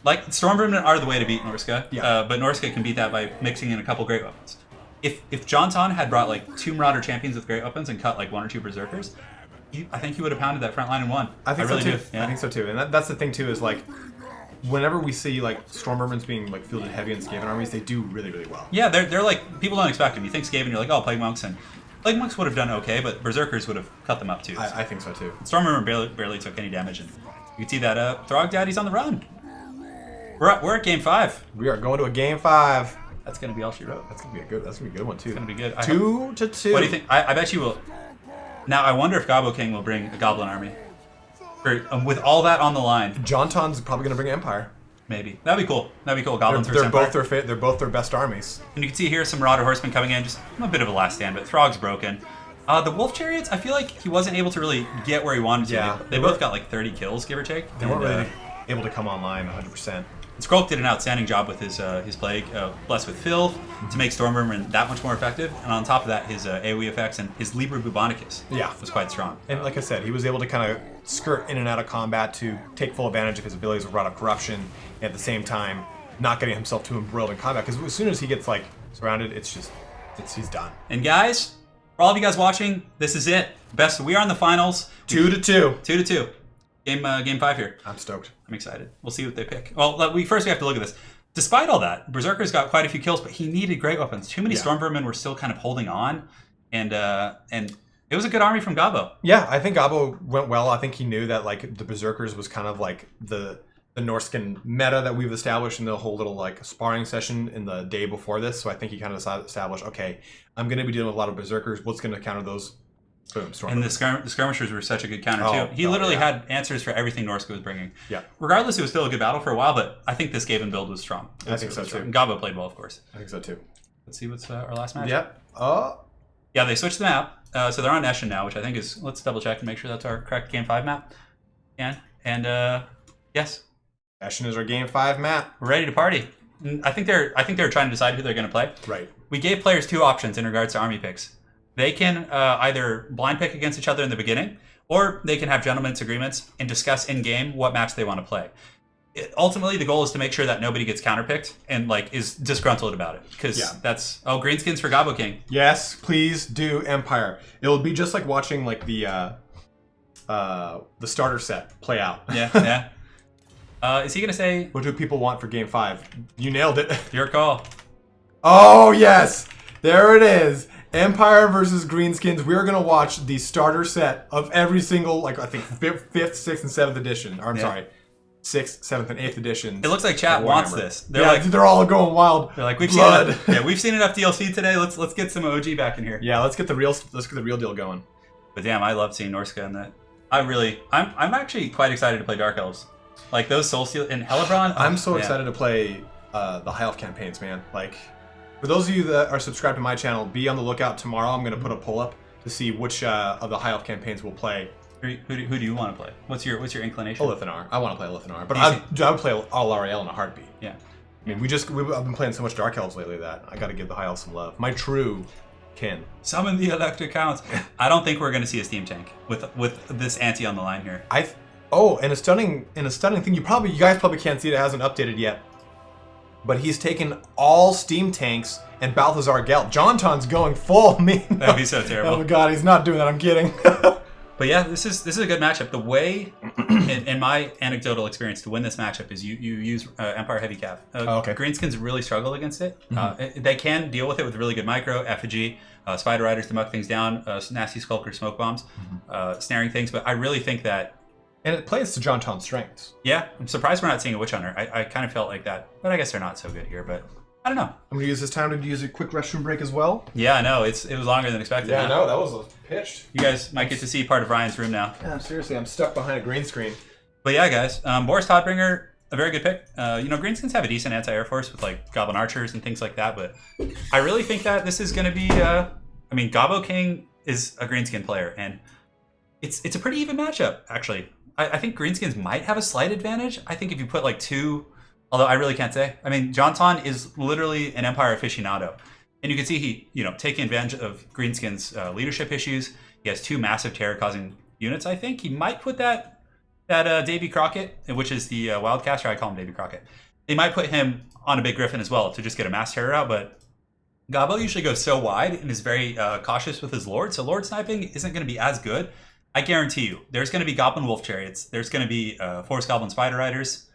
like Stormvermin are the way to beat Norsca. Yeah. But Norsca can beat that by mixing in a couple great weapons. If Jonton had brought like 2 Marauder champions with great weapons and cut like 1 or 2 berserkers, I think he would have pounded that front line and won. I think really so too. do. Yeah. I think so too. And that's the thing too is like, whenever we see like Stormvermins being like fielded heavy in Skaven armies, they do really really well. Yeah, they're like people don't expect them. You think Skaven, you're like, oh, Plague Monks, and Plague Monks would have done okay, but Berserkers would have cut them up too. I think so too. Stormvermin barely took any damage, and you can see that Throg Daddy's on the run. We're at game 5. We are going to a game 5. That's gonna be all she wrote. That's gonna be a good one too. It's gonna be good. 2-2. What do you think? I bet you will. Now I wonder if Gobbo King will bring a Goblin army, with all that on the line. Jonton's probably gonna bring Empire. Maybe that'd be cool. That'd be cool. Goblins They're versus both Empire. they're both their best armies. And you can see here some Marauder Horsemen coming in, just a bit of a last stand, but Throg's broken. The Wolf Chariots, I feel like he wasn't able to really get where he wanted to. Yeah. They both got like 30 kills, give or take. They weren't really able to come online 100%. Skrulk did an outstanding job with his Plague, Blessed with Filth, to make Stormvermin that much more effective. And on top of that, his AoE effects and his Liber Bubonicus was quite strong. And like I said, he was able to kind of skirt in and out of combat to take full advantage of his abilities with Rod of Corruption, and at the same time, not getting himself too embroiled in combat. Because as soon as he gets like surrounded, he's done. And guys, for all of you guys watching, this is it. We are in the finals. 2-2. 2-2. Game 5 here. I'm stoked. I'm excited. We'll see what they pick. Well, first we have to look at this. Despite all that, Berserker's got quite a few kills, but he needed great weapons. Too many Stormvermin were still kind of holding on, and it was a good army from Gobbo. Yeah, I think Gobbo went well. I think he knew that like the Berserkers was kind of like the Norscan meta that we've established in the whole little like sparring session in the day before this. So I think he kind of established, okay, I'm going to be dealing with a lot of Berserkers. What's going to counter those? Boom, and the skirmishers were such a good counter too. He literally had answers for everything Norsca was bringing. Yeah. Regardless, it was still a good battle for a while, but I think this Skaven build was strong. I think so too. And Gobbo played well, of course. I think so too. Let's see what's our last match. Yep. Yeah, they switched the map, so they're on Eshin now, which I think is. Let's double check and make sure that's our correct Game 5 map. And yes, Eshin is our Game 5 map. We're ready to party. And I think they're trying to decide who they're going to play. Right. We gave players 2 options in regards to army picks. They can either blind pick against each other in the beginning, or they can have gentlemen's agreements and discuss in-game what match they want to play. Ultimately, the goal is to make sure that nobody gets counterpicked and like is disgruntled about it. Because that's... Oh, Greenskins for Gobbo King. Yes, please do Empire. It'll be just like watching like the the starter set play out. Yeah. Is he gonna say? What do people want for Game 5? You nailed it. Your call. Oh yes, there it is. Empire versus Greenskins. We're gonna watch the starter set of every single, like I think 5th, 6th, and 7th edition. Or I'm sorry, 6th, 7th, and 8th edition. It looks like chat wants this. They're all going wild. They're like, we've blood. we've seen enough DLC today. Let's get some OG back in here. Yeah, let's get the real deal going. But damn, I love seeing Norsca in that. I'm actually quite excited to play Dark Elves. Like those Soul Steel and Helebron. I'm so excited to play the High Elf campaigns, man. Like, for those of you that are subscribed to my channel, be on the lookout tomorrow. I'm going to put a poll up to see which of the High Elf campaigns we'll play. Who do you want to play? What's your inclination? Olithanar. I want to play Olithanar, but I would play all Ariel in a heartbeat. Yeah. I mean, I've been playing so much Dark Elves lately that I got to give the High Elves some love. My true kin. Summon the electric counts. I don't think we're going to see a steam tank with this ante on the line here. And a stunning thing. You guys probably can't see it. It hasn't updated yet. But he's taken all steam tanks and Balthazar Gelt. Jonton's going full me. That'd be so terrible. Oh my god, he's not doing that. I'm kidding. But yeah, this is a good matchup. The way, in my anecdotal experience, to win this matchup is you use Empire Heavy Cav. Okay. Greenskins really struggle against it. They can deal with it with really good micro, effigy, Spider Riders to muck things down, nasty Skulker smoke bombs, snaring things. But I really think that. And it plays to Jonton's strengths. Yeah, I'm surprised we're not seeing a Witch Hunter. I kind of felt like that. But I guess they're not so good here. But I don't know. I'm going to use this time to use a quick restroom break as well. Yeah, I know. It was longer than expected. Yeah, I know. That was pitched. You guys might get to see part of Ryan's room now. Yeah, seriously. I'm stuck behind a green screen. But yeah, guys. Boris Todbringer, a very good pick. Greenskins have a decent anti-air force with like Goblin Archers and things like that. But I really think that this is going to be... Gobbo King is a Greenskin player. And it's a pretty even matchup, actually. I think Greenskins might have a slight advantage. I think if you put like two... Although I really can't say. I mean, Jonton is literally an Empire aficionado. And you can see he, taking advantage of Greenskin's leadership issues. He has 2 massive terror-causing units, I think. He might put that Davy Crockett, which is the Wildcaster. I call him Davy Crockett. They might put him on a big Griffin as well to just get a mass terror out. But Gobbo usually goes so wide and is very cautious with his Lord. So Lord sniping isn't going to be as good. I guarantee you, there's going to be Goblin Wolf Chariots. There's going to be Forest Goblin Spider Riders.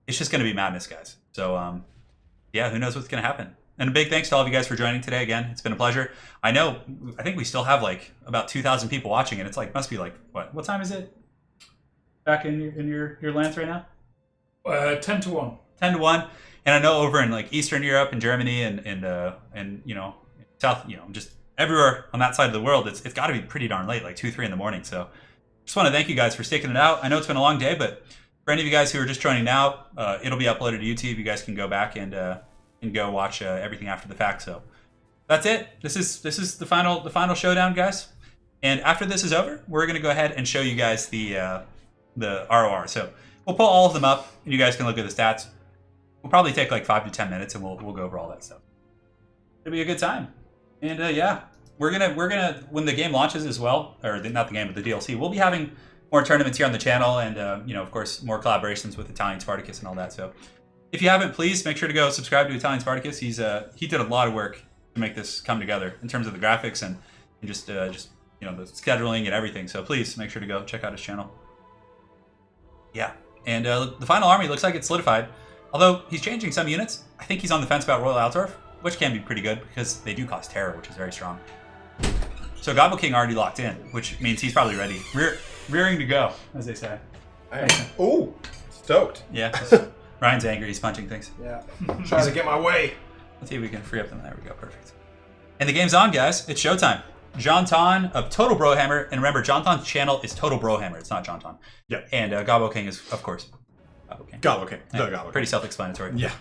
It's just going to be madness, guys. So, yeah, who knows what's going to happen. And a big thanks to all of you guys for joining today again. It's been a pleasure. I think we still have like about 2,000 people watching, and it's like, must be like, what time is it back in your lands right now? 10 to 1. 10 to 1. And I know over in like Eastern Europe and Germany and South, just everywhere on that side of the world, it's got to be pretty darn late, like 2, 3 in the morning. So just want to thank you guys for sticking it out. I know it's been a long day, but for any of you guys who are just joining now, it'll be uploaded to YouTube. You guys can go back and go watch everything after the fact. So that's it. This is the final showdown, guys. And after this is over, we're gonna go ahead and show you guys the ROR. So we'll pull all of them up, and you guys can look at the stats. We'll probably take like 5 to 10 minutes, and we'll go over all that stuff. It'll be a good time. And yeah, we're gonna when the game launches as well, or not the game, but the DLC, we'll be having more tournaments here on the channel, and of course, more collaborations with Italian Spartacus and all that. So, if you haven't, please make sure to go subscribe to Italian Spartacus. He did a lot of work to make this come together in terms of the graphics and just the scheduling and everything. So please make sure to go check out his channel. Yeah, and the final army looks like it's solidified. Although he's changing some units, I think he's on the fence about Royal Altdorf, which can be pretty good because they do cost terror, which is very strong. So Gobbo King already locked in, which means he's probably ready. Rearing to go, as they say. Oh, stoked. Yeah, Ryan's angry. He's punching things. Yeah, trying to get my way. Let's see if we can free up them. There we go. Perfect. And the game's on, guys. It's showtime. Jonton of Total Brohammer. And remember, Jonton's channel is Total Brohammer. It's not Jonton. Yeah. And Gobbo King is, of course, Gobbo King. Gobbo King. Yeah, Gobbo King. Pretty self-explanatory. Yeah.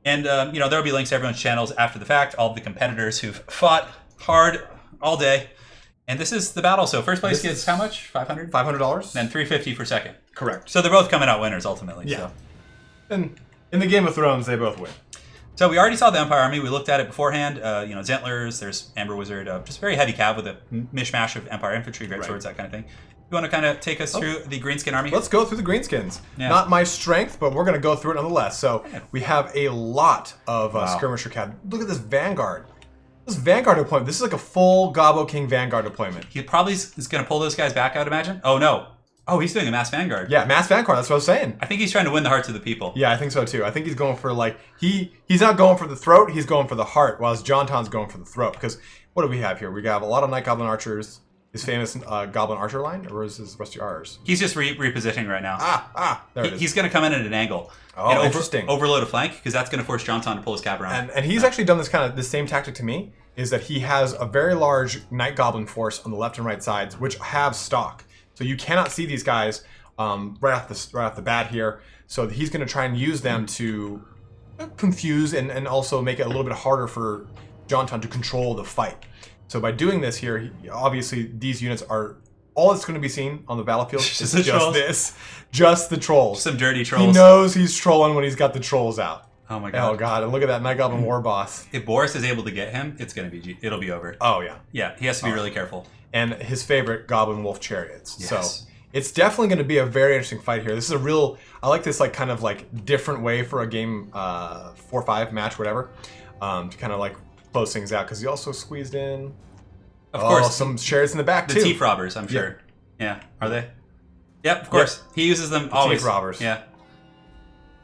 And, there will be links to everyone's channels after the fact. All of the competitors who've fought hard all day. And this is the battle. So first place gets how much? $500? $500. And $350 for second. Correct. So they're both coming out winners ultimately. Yeah. So. And in the Game of Thrones, they both win. So we already saw the Empire Army. We looked at it beforehand. Zentlers, there's Amber Wizard, just very heavy cav with a mishmash of Empire Infantry, Great Swords, that kind of thing. You want to kind of take us through the Greenskin Army? Let's go through the Greenskins. Yeah. Not my strength, but we're going to go through it nonetheless. So we have a lot of skirmisher cav. Look at this Vanguard. This Vanguard deployment. This is like a full Gobbo King Vanguard deployment. He probably is going to pull those guys back, I would imagine. Oh, no. Oh, he's doing a mass vanguard. Yeah, Mass Vanguard, that's what I was saying. I think he's trying to win the hearts of the people. Yeah, I think so too. I think he's going for like he's not going for the throat, he's going for the heart, whilst Jonton's going for the throat. Because what do we have here? We have a lot of Night Goblin archers, his famous Goblin Archer line, or is this Rusty R's? He's just repositioning right now. There it is. He's going to come in at an angle. Oh, and interesting. Overload a flank, because that's going to force Jonton to pull his cap around. And he's actually done this same tactic to me, is that he has a very large Night Goblin force on the left and right sides, which have stock. So you cannot see these guys right off the bat here. So he's going to try and use them to confuse and also make it a little bit harder for Jonton to control the fight. So by doing this here, obviously these units are all that's going to be seen on the battlefield is just the trolls. Some dirty trolls. He knows he's trolling when he's got the trolls out. Oh my god. Oh god, and look at that Night Goblin War Boss. If Boris is able to get him, it'll be over. Oh yeah. Yeah, he has to be really careful. And his favorite Goblin Wolf Chariots. Yes. So it's definitely going to be a very interesting fight here. This is I like this like kind of like different way for a game 4-5 match, whatever, to kind of like close things out, because he also squeezed in Of course. some chariots in the back The too. Thief Robbers, I'm sure. Yeah. Are they? Yep, of course. Yep. He uses them always. Thief Robbers. Yeah.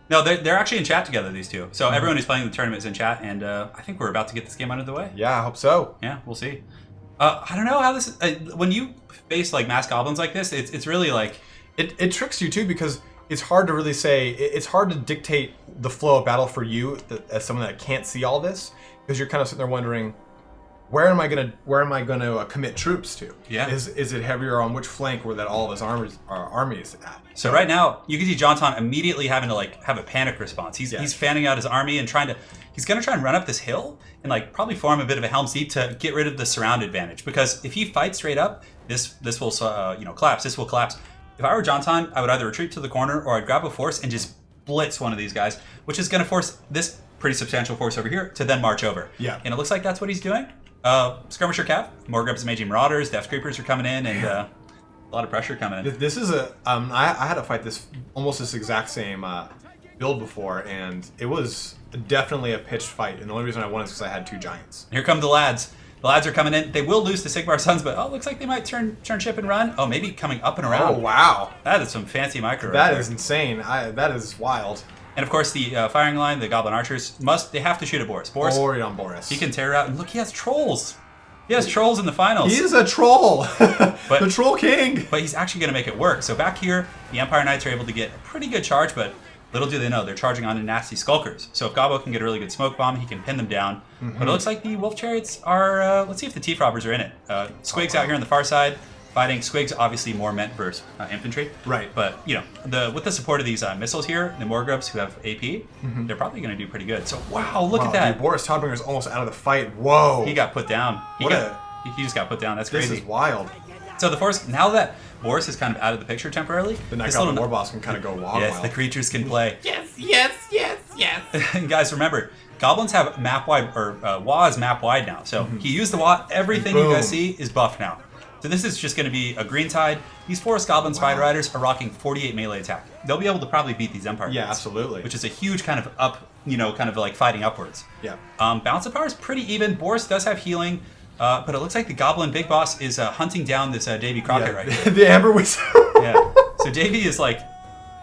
No, they're actually in chat together, these two. So everyone who's playing the tournament is in chat, and I think we're about to get this game out of the way. Yeah, I hope so. Yeah, we'll see. I don't know how this when you face like mass goblins like this, it's really like it tricks you too, because it's hard to really say. It's hard to dictate the flow of battle for you as someone that can't see all this, because you're kind of sitting there wondering, where am I gonna commit troops to? Yeah. Is it heavier on which flank where that all of his army is at? So right now you can see Jonton immediately having to like have a panic response. He's fanning out his army and he's gonna try and run up this hill and like probably form a bit of a Helm's Deep to get rid of the surround advantage, because if he fights straight up, this will collapse. This will collapse. If I were Jonton, I would either retreat to the corner or I'd grab a force and just blitz one of these guys, which is gonna force this pretty substantial force over here to then march over. Yeah. And it looks like that's what he's doing. Skirmisher cap, more grubs, Maging Marauders, Death Creepers are coming in, and a lot of pressure coming in. This is I had to fight this exact same build before, and it was definitely a pitched fight. And the only reason I won is because I had two giants. Here come the lads. The lads are coming in. They will lose to Sigmar Sons, but it looks like they might turn ship and run. Oh, maybe coming up and around. Oh wow, That is some fancy micro. that is insane. That is wild. And of course, the firing line, the Goblin Archers they have to shoot at Boris. Boris, on Boris. he can tear it out. And look, he has trolls. He has trolls in the finals. He is a troll. The Troll King. But he's actually going to make it work. So back here, the Empire Knights are able to get a pretty good charge, but little do they know, they're charging on nasty Skulkers. So if Gobbo can get a really good smoke bomb, he can pin them down. But it looks like the Wolf Chariots are, let's see if the Thief Robbers are in it. Squig's out here on the far side fighting. Squig's obviously more meant for infantry. Right. But, with the support of these missiles here, the Morgrubs who have AP, they're probably going to do pretty good. So, wow, look at that. Dude, Boris Todbringer's almost out of the fight. Whoa. He got put down. He just got put down. That's crazy. This is wild. So the force, now that Boris is kind of out of the picture temporarily, The Night Goblin War Boss can kind of go wild. yes, the creatures can play. Yes. And guys, remember, goblins have map wide, or Wa is map wide now. So he used the Wa. Everything you guys see is buffed now. So this is just going to be a green tide. These Forest Goblin Spider Riders are rocking 48 melee attack. They'll be able to probably beat these Empire Yeah, units, absolutely. which is a huge kind of up, kind of like fighting upwards. Yeah. Balance of power is pretty even. Boris does have healing, but it looks like the Goblin Big Boss is hunting down this Davy Crockett right here. The Amber Wizard. Yeah. So Davy is like,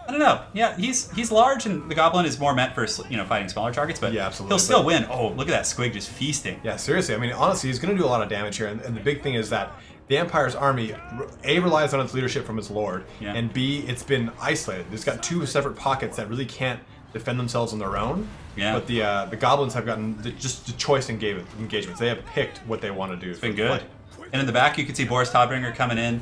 I don't know. Yeah, he's large, and the Goblin is more meant for fighting smaller targets. But Yeah, absolutely. he'll still win. Oh, look at that Squig just feasting. Yeah, seriously. I mean, honestly, he's going to do a lot of damage here. And the big thing is that the Empire's army, A, relies on its leadership from its lord, Yeah. and B, it's been isolated. It's got two separate pockets that really can't defend themselves on their own. Yeah. But the Goblins have gotten just the choice engagements. They have picked what they want to do. It's been good. And in the back, you can see Boris Todbringer coming in,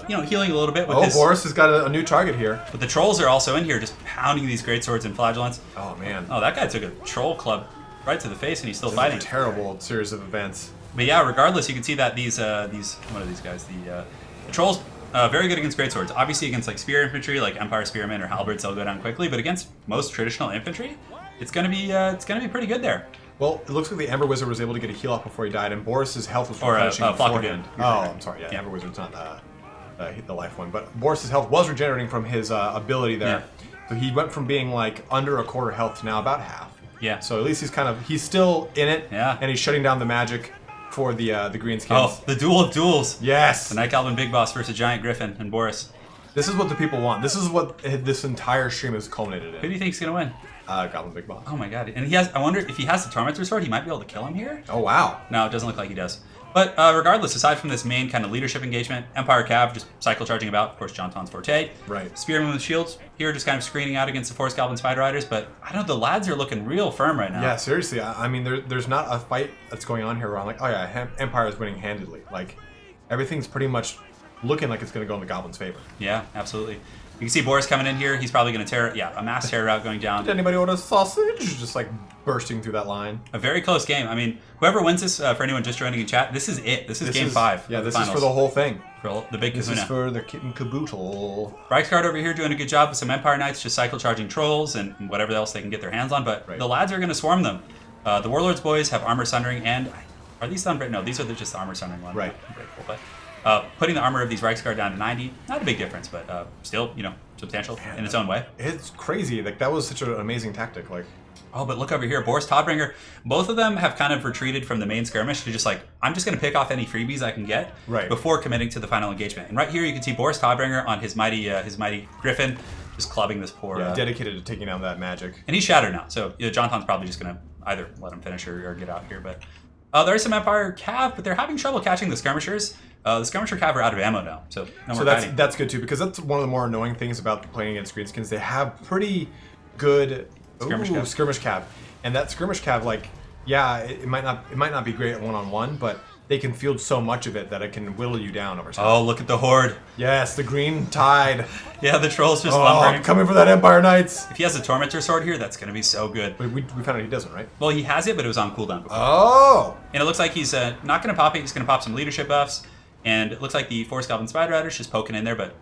healing a little bit with Oh, his. Boris has got a new target here. But the trolls are also in here, just pounding these great swords and flagellants. Oh, man. Oh, that guy took a troll club right to the face, and he's still This is fighting. a terrible series of events. But yeah, regardless, you can see that these what are these guys? The trolls very good against greatswords. Obviously, against like spear infantry, like Empire Spearmen or Halberds, they'll go down quickly. But against most traditional infantry, it's gonna be pretty good there. Well, it looks like the Amber Wizard was able to get a heal up before he died, and Boris's health was Or, replenishing Flock of beforehand. Doom. Oh, I'm sorry. Yeah, Amber Wizard's not the life one, but Boris's health was regenerating from his ability there. So he went from being like under a quarter health to now about half. Yeah. So at least he's still in it. Yeah. And he's shutting down the magic for the Greenskins. Oh, the duel of duels. Yes. The Night Goblin Big Boss versus Giant Griffin and Boris. This is what the people want. This is what this entire stream has culminated Who do in. you think's gonna win? Goblin Big Boss. Oh my god! And he has. I wonder if he has the Tormentor Sword, he might be able to kill him here. Oh, wow. No, it doesn't look like he does. But regardless, aside from this main kind of leadership engagement, Empire Cav just cycle charging about. Of course, John Ton's forte. Right. Spearmen with shields here, just kind of screening out against the Force Goblin Spider Riders. But I don't know, the lads are looking real firm right now. Yeah, seriously. I mean, there's not a fight that's going on here where I'm like, oh yeah, Empire is winning handedly. Like, everything's pretty much looking like it's going to go in the Goblin's favor. Yeah, absolutely. You can see Boris coming in here. He's probably going to tear, a mass terror route going down. Did anybody order sausage? Just like bursting through that line. A very close game. I mean, whoever wins this, for anyone just joining in chat, this is it. This is game 5. Yeah, of the this is finals. for the whole thing. For the big This kahuna. is for the kit and caboodle. Reichsguard over here doing a good job with some Empire Knights just cycle charging trolls and whatever else they can get their hands on, but Right. the lads are going to swarm them. The Warlords boys have armor sundering, and are these unbreakable? No, these are just the armor sundering ones. Right. Unbreakable, but putting the armor of these Reichsguard down to 90, not a big difference, but still, substantial in its own way. It's crazy. Like, that was such an amazing tactic. Like, Oh, but look over here, Boris Todbringer. Both of them have kind of retreated from the main skirmish to just like, I'm just going to pick off any freebies I can get before committing to the final engagement. And right here, you can see Boris Todbringer on his mighty Griffin, just clubbing this poor. dedicated to taking down that magic. And he's shattered now, so John Ton's probably just going to either let him finish or get out here. But there is some Empire Cav, but they're having trouble catching the skirmishers. The skirmisher Cav are out of ammo now, so no more fighting. That's good too, because that's one of the more annoying things about playing against Greenskins. They have pretty good skirmish cav, and that skirmish cav, like, yeah, it might not be great at one-on-one, but they can field so much of it that it can whittle you down over time. Oh, look at the horde! Yes, the green tide. Yeah, the trolls just Oh, lumbering. coming for that Empire Knights. If he has a Tormentor Sword here, that's going to be so good. We found out he doesn't, right? Well, he has it, but it was on cooldown before. Oh. And it looks like he's not going to pop it. He's going to pop some leadership buffs. And it looks like the Force Goblin Spider Riders just poking in there, but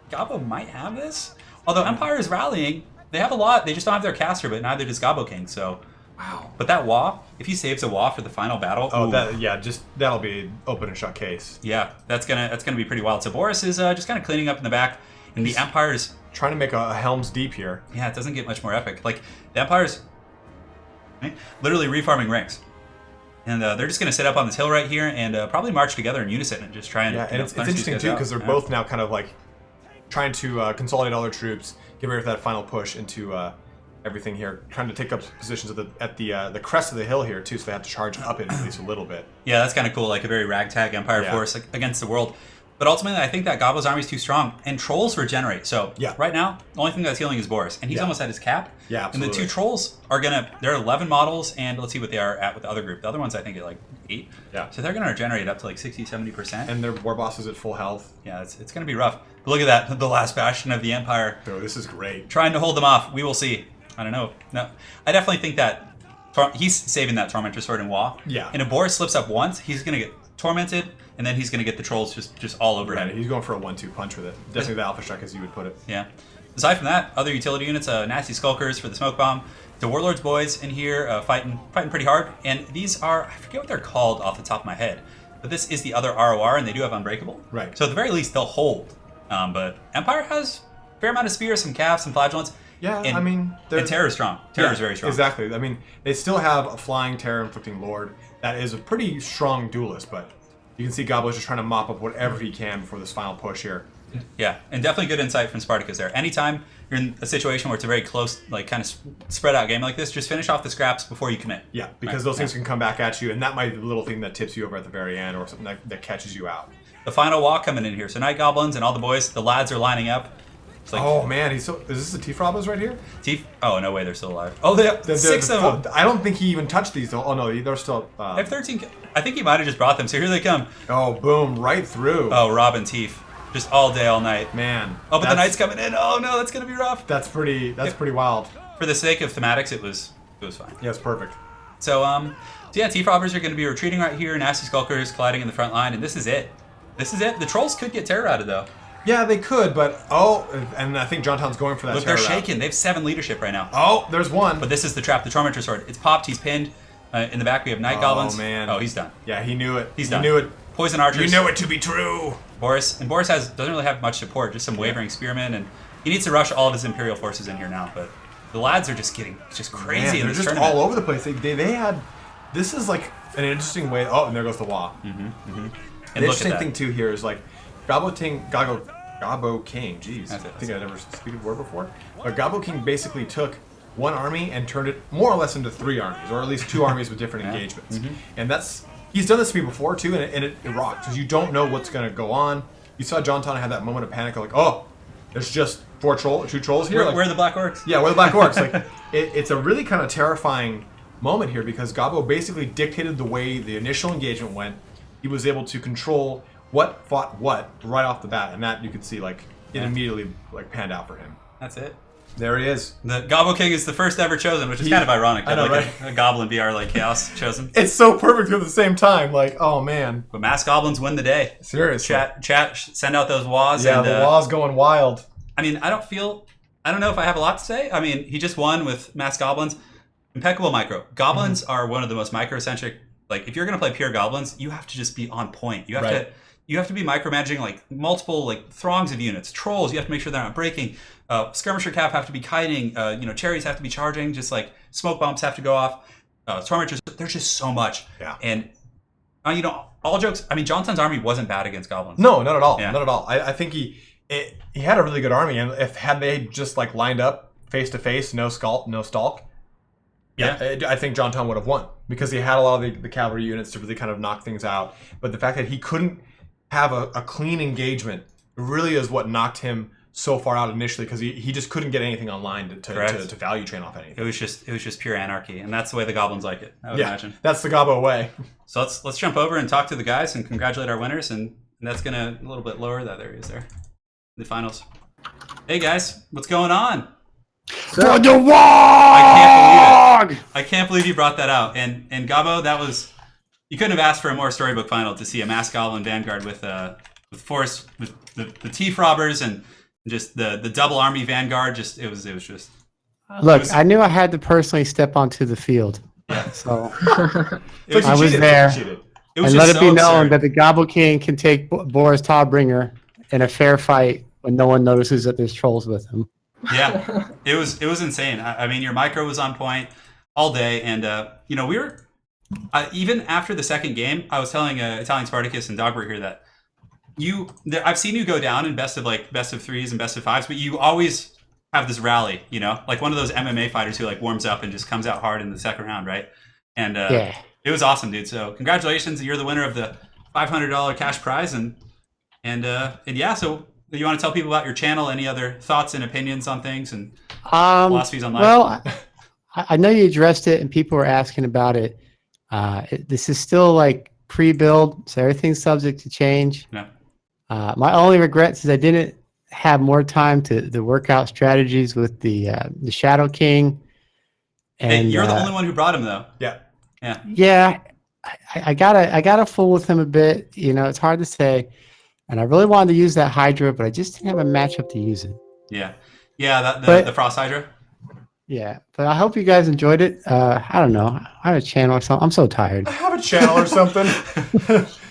Gobbo might have this. Although Empire is rallying, they have a lot. They just don't have their caster, but neither does Gobbo King. So, wow. But that Wah, if he saves a Wah for the final battle, Oh, ooh, that'll be open and shut case. yeah, that's gonna be pretty wild. So Boris is just kind of cleaning up in the back, and the Empire's Trying to make a Helm's Deep here. it doesn't get much more epic. Like the Empire's literally reforming ranks. And they're just going to sit up on this hill right here and probably march together in unison and just try and Yeah, and it's punch these interesting guys too out. because they're both now kind of like trying to consolidate all their troops, get ready for that final push into everything here, trying to take up positions at the crest of the hill here too, so they have to charge up it at least a little bit. Yeah, that's kind of cool, like a very ragtag Empire force against the world. But ultimately, I think that Gobbo's army is too strong, and trolls regenerate. So right now, the only thing that's healing is Boris, and he's almost at his cap. Yeah, absolutely. And the two trolls are they're 11 models, and let's see what they are at with the other group. The other ones, I think, are like 8. Yeah. So they're going to regenerate up to like 60, 70%. And their war boss is at full health. Yeah, it's going to be rough. But look at that, the last bastion of the Empire. Oh, this is great. Trying to hold them off. We will see. I don't know. No, I definitely think that he's saving that Tormentor Sword in Wah. Yeah. And if Boris slips up once, he's going to get tormented, and then he's going to get the trolls just all over him. He's going for a 1-2 punch with it. Definitely the Alpha Strike, as you would put it. Yeah. Aside from that, other utility units, Nasty Skulkers for the Smoke Bomb. The Warlords boys in here fighting pretty hard. And these are, I forget what they're called off the top of my head, but this is the other ROR, and they do have Unbreakable. Right. So at the very least, they'll hold. But Empire has a fair amount of spears, some calves, some flagellants. Yeah, and, I mean... And Terror is strong. Terror is very strong. Exactly. I mean, they still have a flying Terror-inflicting Lord that is a pretty strong duelist, but you can see Gobbo's just trying to mop up whatever he can before this final push here. Yeah, and definitely good insight from Spartacus there. Anytime you're in a situation where it's a very close, like kind of spread out game like this, just finish off the scraps before you commit. Yeah, because those things can come back at you, and that might be the little thing that tips you over at the very end or something that catches you out. The final walk coming in here. So Night Goblins and all the boys, the lads are lining up. It's like, Oh man, is this the T-Frobos right here? Oh, no way, they're still alive. Oh, they have 6 of them. I don't think he even touched these though. Oh no, they're still... They have 13. I think he might have just brought them, so here they come. Oh, boom, right through. Oh, Rob and Teef. Just all day, all night. Man. Oh, but the Knight's coming in. Oh no, that's going to be rough. That's pretty wild. For the sake of thematics, it was fine. Yeah, it's perfect. So yeah, T-Frobbers are going to be retreating right here. Nasty Skulkers colliding in the front line, and this is it. This is it. The Trolls could get terror routed, though. Yeah, they could, but and I think Johntown's going for that. Look, they're shaking. They have 7 leadership right now. Oh, there's one. But this is the trap, the Tormentor Sword. It's popped. He's pinned. In the back, we have Night Goblins. Oh man. Oh, he's done. Yeah, he knew it. He's done. He knew it. Poison Archers. You knew it to be true. Boris doesn't really have much support, just some wavering spearmen, and he needs to rush all of his Imperial forces in here now. But the lads are just getting crazy Man, in they're this just tournament. all over the place. They had. This is like an interesting way. Oh, and there goes the Wah. And The look at interesting that. thing too here is like Gobbo Gabo King. Jeez, That's it. I think I've never spoken the word before. But Gabo King basically took one army and turned it more or less into 3 armies, or at least 2 armies with different engagements. And he's done this to me before too, and it rocks because you don't know what's going to go on. You saw John Tana have that moment of panic, like, oh, there's just 2 trolls here. Where are the Black Orcs? Yeah, where are the Black Orcs? Like, it's a really kind of terrifying moment here because Gabo basically dictated the way the initial engagement went. He was able to control what fought what right off the bat, and that you could see like it immediately like panned out for him. That's it. There he is. The Gabo King is the first ever chosen, which is kind of ironic. I know, like right? a goblin be our like chaos chosen. It's so perfect at the same time. Like, oh man. But mass goblins win the day. Seriously. Chat, send out those waws. Yeah, and, the wall's going wild. I mean, I don't know if I have a lot to say. I mean, he just won with mass goblins. Impeccable micro. Goblins are one of the most micro-centric. Like, if you're going to play pure goblins, you have to just be on point. You have to be micromanaging like multiple like throngs of units. Trolls, you have to make sure they're not breaking. Skirmisher cap have to be kiting. Cherries have to be charging. Just like smoke bombs have to go off. Stormwatchers, there's just so much. Yeah. And all jokes. I mean, Johnson's army wasn't bad against goblins. No, not at all. Yeah. Not at all. I think he had a really good army, and had they just like lined up face to face, no stalk. Yeah, I think John Tom would have won because he had a lot of the cavalry units to really kind of knock things out. But the fact that he couldn't have a clean engagement really is what knocked him so far out initially because he just couldn't get anything online to value train off anything. It was just pure anarchy, and that's the way the goblins like it. I would imagine. That's the Gabo way. So let's jump over and talk to the guys and congratulate our winners, and that's gonna a little bit lower that there he is there, the finals. Hey guys, what's going on? For the Wog! I can't believe you brought that out. And Gabo, you couldn't have asked for a more storybook final to see a mass goblin vanguard with force with the Tief robbers and just the double army vanguard. It was just. Look, I knew I had to personally step onto the field. Yeah. So I was there. It was and let it be known absurd. that the Gobble King can take Boris Todbringer in a fair fight when no one notices that there's trolls with him. Yeah, it was insane. I mean, your micro was on point all day, and we were even after the second game. I was telling Italian Spartacus and Dogbert here that I've seen you go down in best of 3s and best of 5s, but you always have this rally, like one of those MMA fighters who like warms up and just comes out hard in the second round, right? And it was awesome, dude. So congratulations, you're the winner of the $500 cash prize, and yeah, so. You want to tell people about your channel? Any other thoughts and opinions on things and philosophies on life? Well, I know you addressed it and people were asking about it. This is still like pre-build, so everything's subject to change. Yeah. My only regrets is I didn't have more time to work out strategies with the Shadow King. And hey, you're the only one who brought him, though. Yeah. Yeah. Yeah, I gotta fool with him a bit. It's hard to say. And I really wanted to use that Hydra, but I just didn't have a matchup to use it. Yeah. Yeah, the Frost Hydra. Yeah, but I hope you guys enjoyed it. I don't know. I have a channel or something. I'm so tired. I have a channel or something.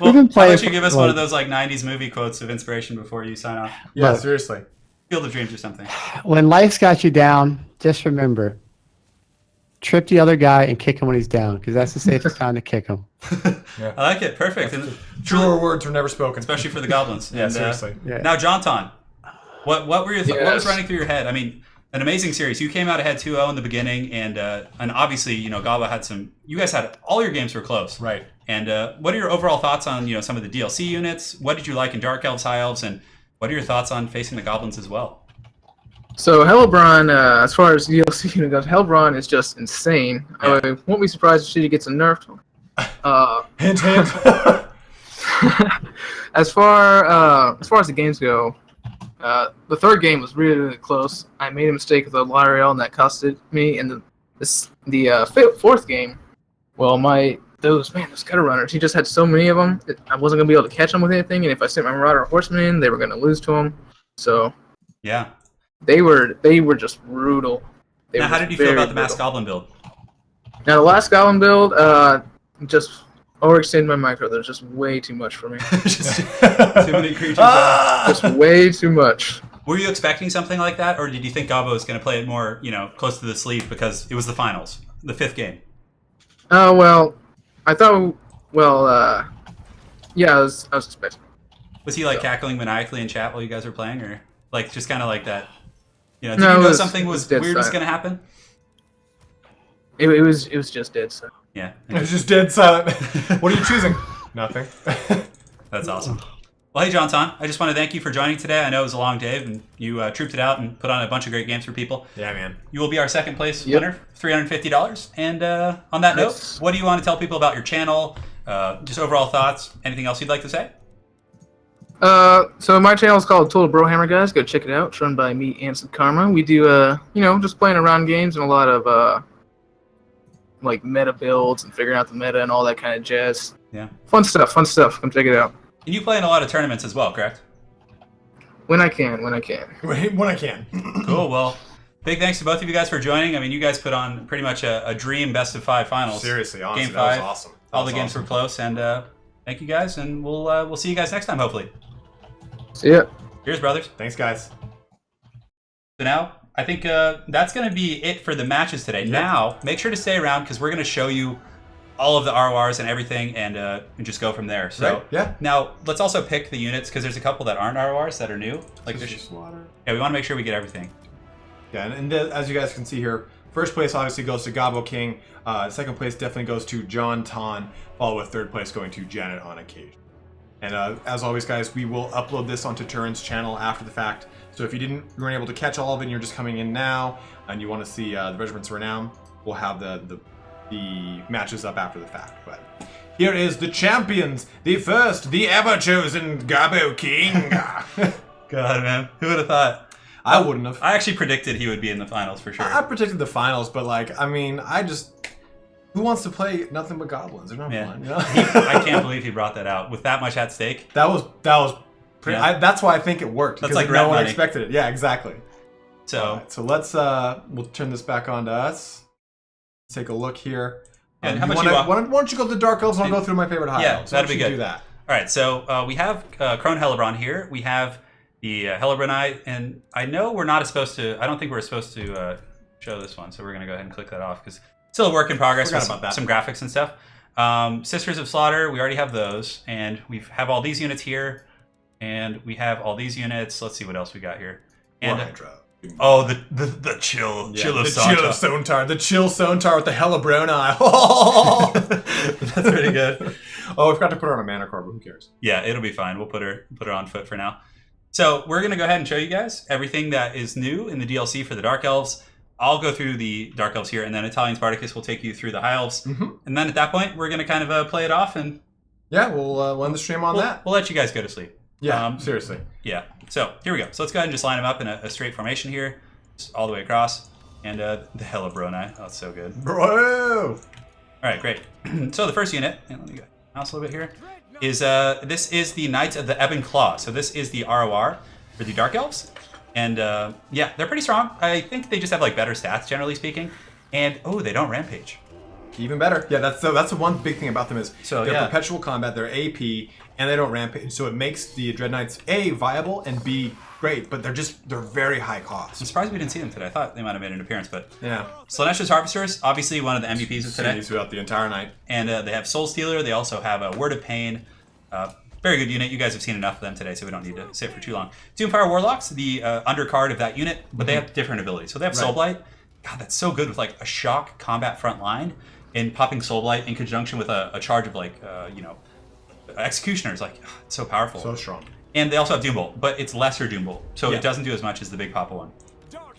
Well, been why playing don't you give us one of those like 90s movie quotes of inspiration before you sign off? Yeah, Look, seriously. Field of Dreams or something. When life's got you down, just remember, trip the other guy and kick him when he's down, because that's the safest time to kick him. I like it. Perfect. And Truer words were never spoken. especially for the goblins. Yeah, And, seriously. Yeah. Now, Jonton, what were your what was Yes. running through your head? I mean, an amazing series. You came out ahead 2-0 in the beginning, and obviously, Gaba had some. You guys had all your games were close, Right. And what are your overall thoughts on some of the DLC units? What did you like in Dark Elves, High Elves, and what are your thoughts on facing the goblins as well? So Hellbron, as far as DLC unit goes, Hellbron is just insane. Yeah. I won't be surprised if she gets a nerfed. Hint, hint. As far as the games go, the third game was really, really close. I made a mistake with the Lariel, and that costed me. And the fourth game, well, those gutter runners, he just had so many of them. I wasn't gonna be able to catch them with anything. And if I sent my Marauder or Horseman in, they were gonna lose to him. So Yeah. they were just brutal. They Now, were how just did you feel very about the Mass brutal. Goblin build? Now the last Goblin build, just overextended my micro. There's just way too much for me. Just too many creatures. Just way too much. Were you expecting something like that, or did you think Gabo was going to play it more, close to the sleeve because it was the finals, the fifth game? Well, I thought. Well, yeah, I was expecting. Was he like cackling maniacally in chat while you guys were playing, or like just kind of like that? You know, did No, you it know was- something it was was dead weird was silent. going to happen? It was just dead. So. Yeah, It's just dead silent. What are you choosing? Nothing. that's awesome. Well, hey, John Ton, I just want to thank you for joining today. I know it was a long day, and you trooped it out and put on a bunch of great games for people. Yeah, man. You will be our second place Yep. winner, $350. And on that note, Nice. what do you want to tell people about your channel? Just overall thoughts? Anything else you'd like to say? So my channel is called Total Brohammer, guys. Go check it out. It's run by me and some Karma. We do, just playing around games and a lot of, like meta builds and figuring out the meta and all that kind of jazz. Yeah. Fun stuff. Come check it out. And you play in a lot of tournaments as well, correct? When I can. When I can. Cool. Well, big thanks to both of you guys for joining. I mean, you guys put on pretty much a dream best of 5 finals. Seriously, honestly, Game that was 5. awesome. All the games were close, and thank you guys, and we'll see you guys next time, hopefully. See ya. Cheers, brothers. Thanks, guys. So now, I think that's going to be it for the matches today. Yeah. Now, make sure to stay around because we're going to show you all of the RORs and everything and just go from there. So Right, yeah. now, let's also pick the units because there's a couple that aren't RORs that are new. Like there's Slaughter. yeah, we want to make sure we get everything. Yeah, and as you guys can see here, first place obviously goes to Gabo King. Second place definitely goes to John Ton, followed with third place going to Janet on occasion. And as always, guys, we will upload this onto Turin's channel after the fact. So if you weren't able to catch all of it and you're just coming in now and you want to see the Regiments of Renown, we'll have the matches up after the fact. But here is the champions, the Everchosen Gabo King. God, man. Who would have thought? I wouldn't have. I actually predicted he would be in the finals for sure. I predicted the finals, but like, I mean, who wants to play nothing but goblins? They're not Yeah. fun. You know? I can't believe he brought that out with that much at stake. That was pretty. Yeah. That's why I think it worked. That's because like no rent one money. expected it. Yeah, exactly. So Alright, so let's we'll turn this back on to us. Let's take a look here. And how you about wanna- why don't you go to the Dark Elves and I'll go through my favorite high Yeah, elves? that'd Why be don't you good. Do that. all right, so we have Crone Hellebron here. We have the Hellebronite, and I know we're not supposed to. I don't think we're supposed to show this one, so we're gonna go ahead and click that off because still a work in progress Forgot with about that. some graphics and stuff. Sisters of Slaughter, we already have those, and we have all these units here, and we have all these units. Let's see what else we got here. And Hydra. oh, the chill Yeah, chill of the Santa. chill of Sontar. The chill Sontar with the Hellebroni. That's pretty good. Oh, I forgot to put her on a mana core, but who cares? Yeah, it'll be fine. We'll put her on foot for now. So we're gonna go ahead and show you guys everything that is new in the DLC for the Dark Elves. I'll go through the Dark Elves here, and then Italian Spartacus will take you through the High Elves. Mhm. And then at that point, we're gonna kind of play it off, and Yeah, we'll end the stream on that. we'll let you guys go to sleep. Yeah, seriously. Yeah. So here we go. So let's go ahead and just line them up in a straight formation here, just all the way across. And the Hellebroni. Oh, it's so good. Bro! All right, great. So the first unit, and let me go mouse a little bit here, is this is the Knights of the Ebon Claw. So this is the ROR for the Dark Elves, and yeah, they're pretty strong. I think they just have like better stats generally speaking, and oh, they don't rampage. Even better. Yeah, that's the one big thing about them is So, they're yeah. perpetual combat, they're AP, and they don't rampage. So it makes the Dread Knights A, viable, and B, great, but they're very high I'm cost. surprised we didn't see them today. I thought they might have made an appearance, but Yeah. Slaanesha's Harvesters, obviously one of the MVPs of See today, these throughout the entire night. and they have Soul Stealer. They also have a Word of Pain. Very good unit. You guys have seen enough of them today, so we don't need to sit for too long. Doomfire Warlocks, the undercard of that unit, but they have different abilities. So they have Soulblight. God, that's so good with like a shock combat front line and popping Soulblight in conjunction with a charge of like, Executioners. Like, it's so powerful. So strong. And they also have Doombolt, but it's lesser Doombolt, so Yeah. it doesn't do as much as the Big Papa one.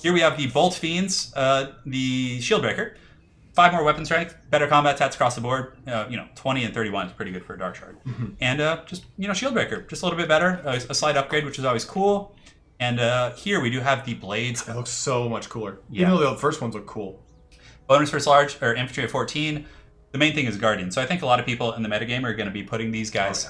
Here we have the Bolt Fiends, the Shieldbreaker. 5 more weapon strength, better combat stats across the board. 20 and 31 is pretty good for a Dark Shard. And just, Shieldbreaker, just a little bit better. A slight upgrade, which is always cool. And here we do have the Blades. It looks so much cooler. Yeah. Even though the first ones look cool. Bonus for large, or infantry of 14. The main thing is Guardian. So I think a lot of people in the metagame are going to be putting these guys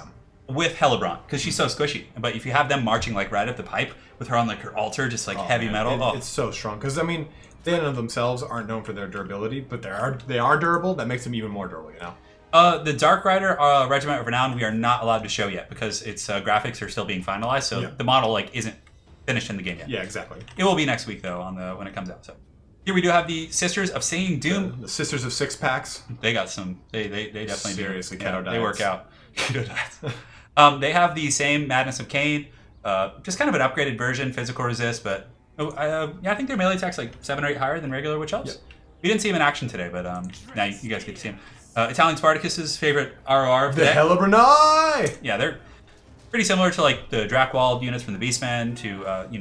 with Hellebron, because she's so squishy. But if you have them marching like right up the pipe with her on like her altar, just like heavy Man, metal. It's so strong. Because, I mean, they in and of themselves aren't known for their durability, but they are durable. That makes them even more durable, you know? The Dark Rider Regiment of Renown, we are not allowed to show yet because its graphics are still being finalized. So Yeah. the model like isn't finished in the game yet. Yeah, exactly. It will be next week though when it comes out. So here we do have the Sisters of Saying Doom. The Sisters of Six Packs. They got some. They definitely Seriously, do. keto They work diets. out. Keto diets. They have the same Madness of Cain, just kind of an upgraded version, physical resist, but I think their melee attack's like 7 or 8 higher than regular Witch Elves. Yep. We didn't see him in action today, but now you guys get to see him. Italian Spartacus's favorite ROR of the The day. Hellebrandi! Yeah, they're pretty similar to like the Drakewald units from the Beastmen to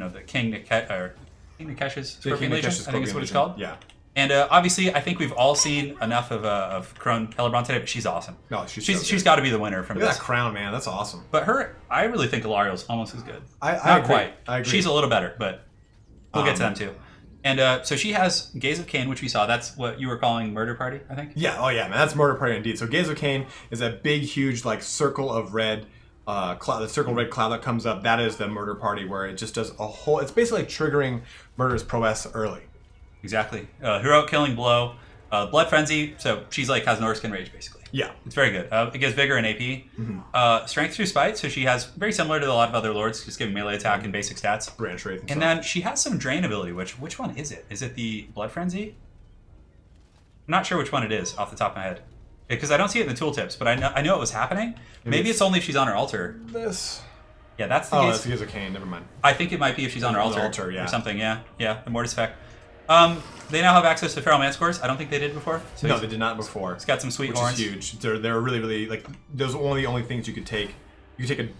the King Nikesh's Scorpion Legion, I think is what it's called. Yeah. And obviously, I think we've all seen enough of Crone Hellebrand today, but she's awesome. No, she's She's got to be the winner from Look at this. that crown, man. That's awesome. But I really think Alariel's almost as good. I Not agree. quite. I agree. She's a little better, but we'll get to them too. And so she has Gaze of Cain, which we saw. That's what you were calling Murder Party, I think? Yeah, oh yeah, man. That's Murder Party indeed. So Gaze of Cain is a big, huge, like, circle of red cloud. The circle red cloud that comes up, that is the Murder Party, where it just does a whole... It's basically like triggering Murder's prowess early. Exactly. Heroic Killing Blow. Blood Frenzy, so she's like has Norsca Rage, basically. Yeah. It's very good. It gives Vigor and AP. Strength through Spite, so she has very similar to a lot of other lords, just giving melee attack and basic stats. Branch Wraith and And stuff. then she has some Drain ability, which one is it? Is it the Blood Frenzy? I'm not sure which one it is off the top of my head. Because I don't see it in the tooltips, but I know it was happening. Maybe it's only if she's on her altar. This... Yeah, that's the Oh, case. that's the Gaze of Cain. Never mind. I think it might be if she's on her On the altar, altar, yeah. or something, yeah. Yeah, the Mortis effect. They now have access to Feral Mancores. I don't think they did before. So No, they did not before. It's got some sweet Which horns. is huge. They're really, really, like, those are the only things you could take. You could take a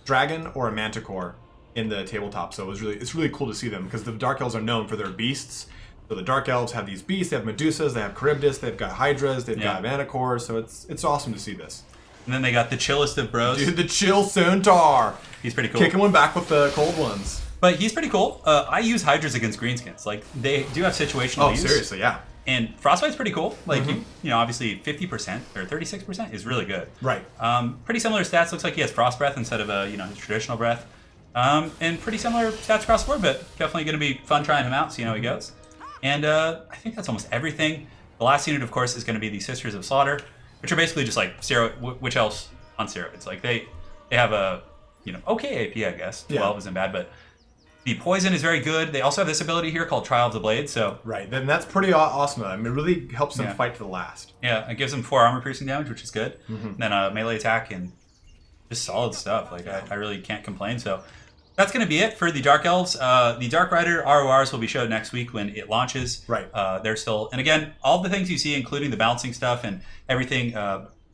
dragon or a manticore in the tabletop, so it's really cool to see them, because the Dark Elves are known for their beasts. So the Dark Elves have these beasts, they have Medusas, they have Charybdis, they've got Hydras, they've got Manticores, so it's awesome to see this. And then they got the chillest of bros. Dude, the Chill Centaur! He's pretty cool. Kicking one back with the cold ones. But he's pretty cool. I use Hydras against Greenskins. Like, they do have situational Oh, use. seriously, yeah. And Frostbite's pretty cool. Like, you know, obviously 50% or 36% is really good. Right. Pretty similar stats. Looks like he has Frost Breath instead of his traditional breath. And pretty similar stats across the board, but definitely going to be fun trying him out, see how he goes. And I think that's almost everything. The last unit, of course, is going to be the Sisters of Slaughter, which are basically just like Witch Elves on steroids. Like, they have a, okay AP, I guess. 12 isn't bad, but the poison is very good. They also have this ability here called Trial of the Blade, so... Right, then that's pretty awesome. I mean, it really helps them Yeah. fight to the last. Yeah, it gives them 4 armor piercing damage, which is good. And then melee attack and just solid stuff. Like, I really can't complain. So that's going to be it for the Dark Elves. The Dark Rider RORs will be showed next week when it launches. Right. They're still... And again, all the things you see, including the balancing stuff and everything...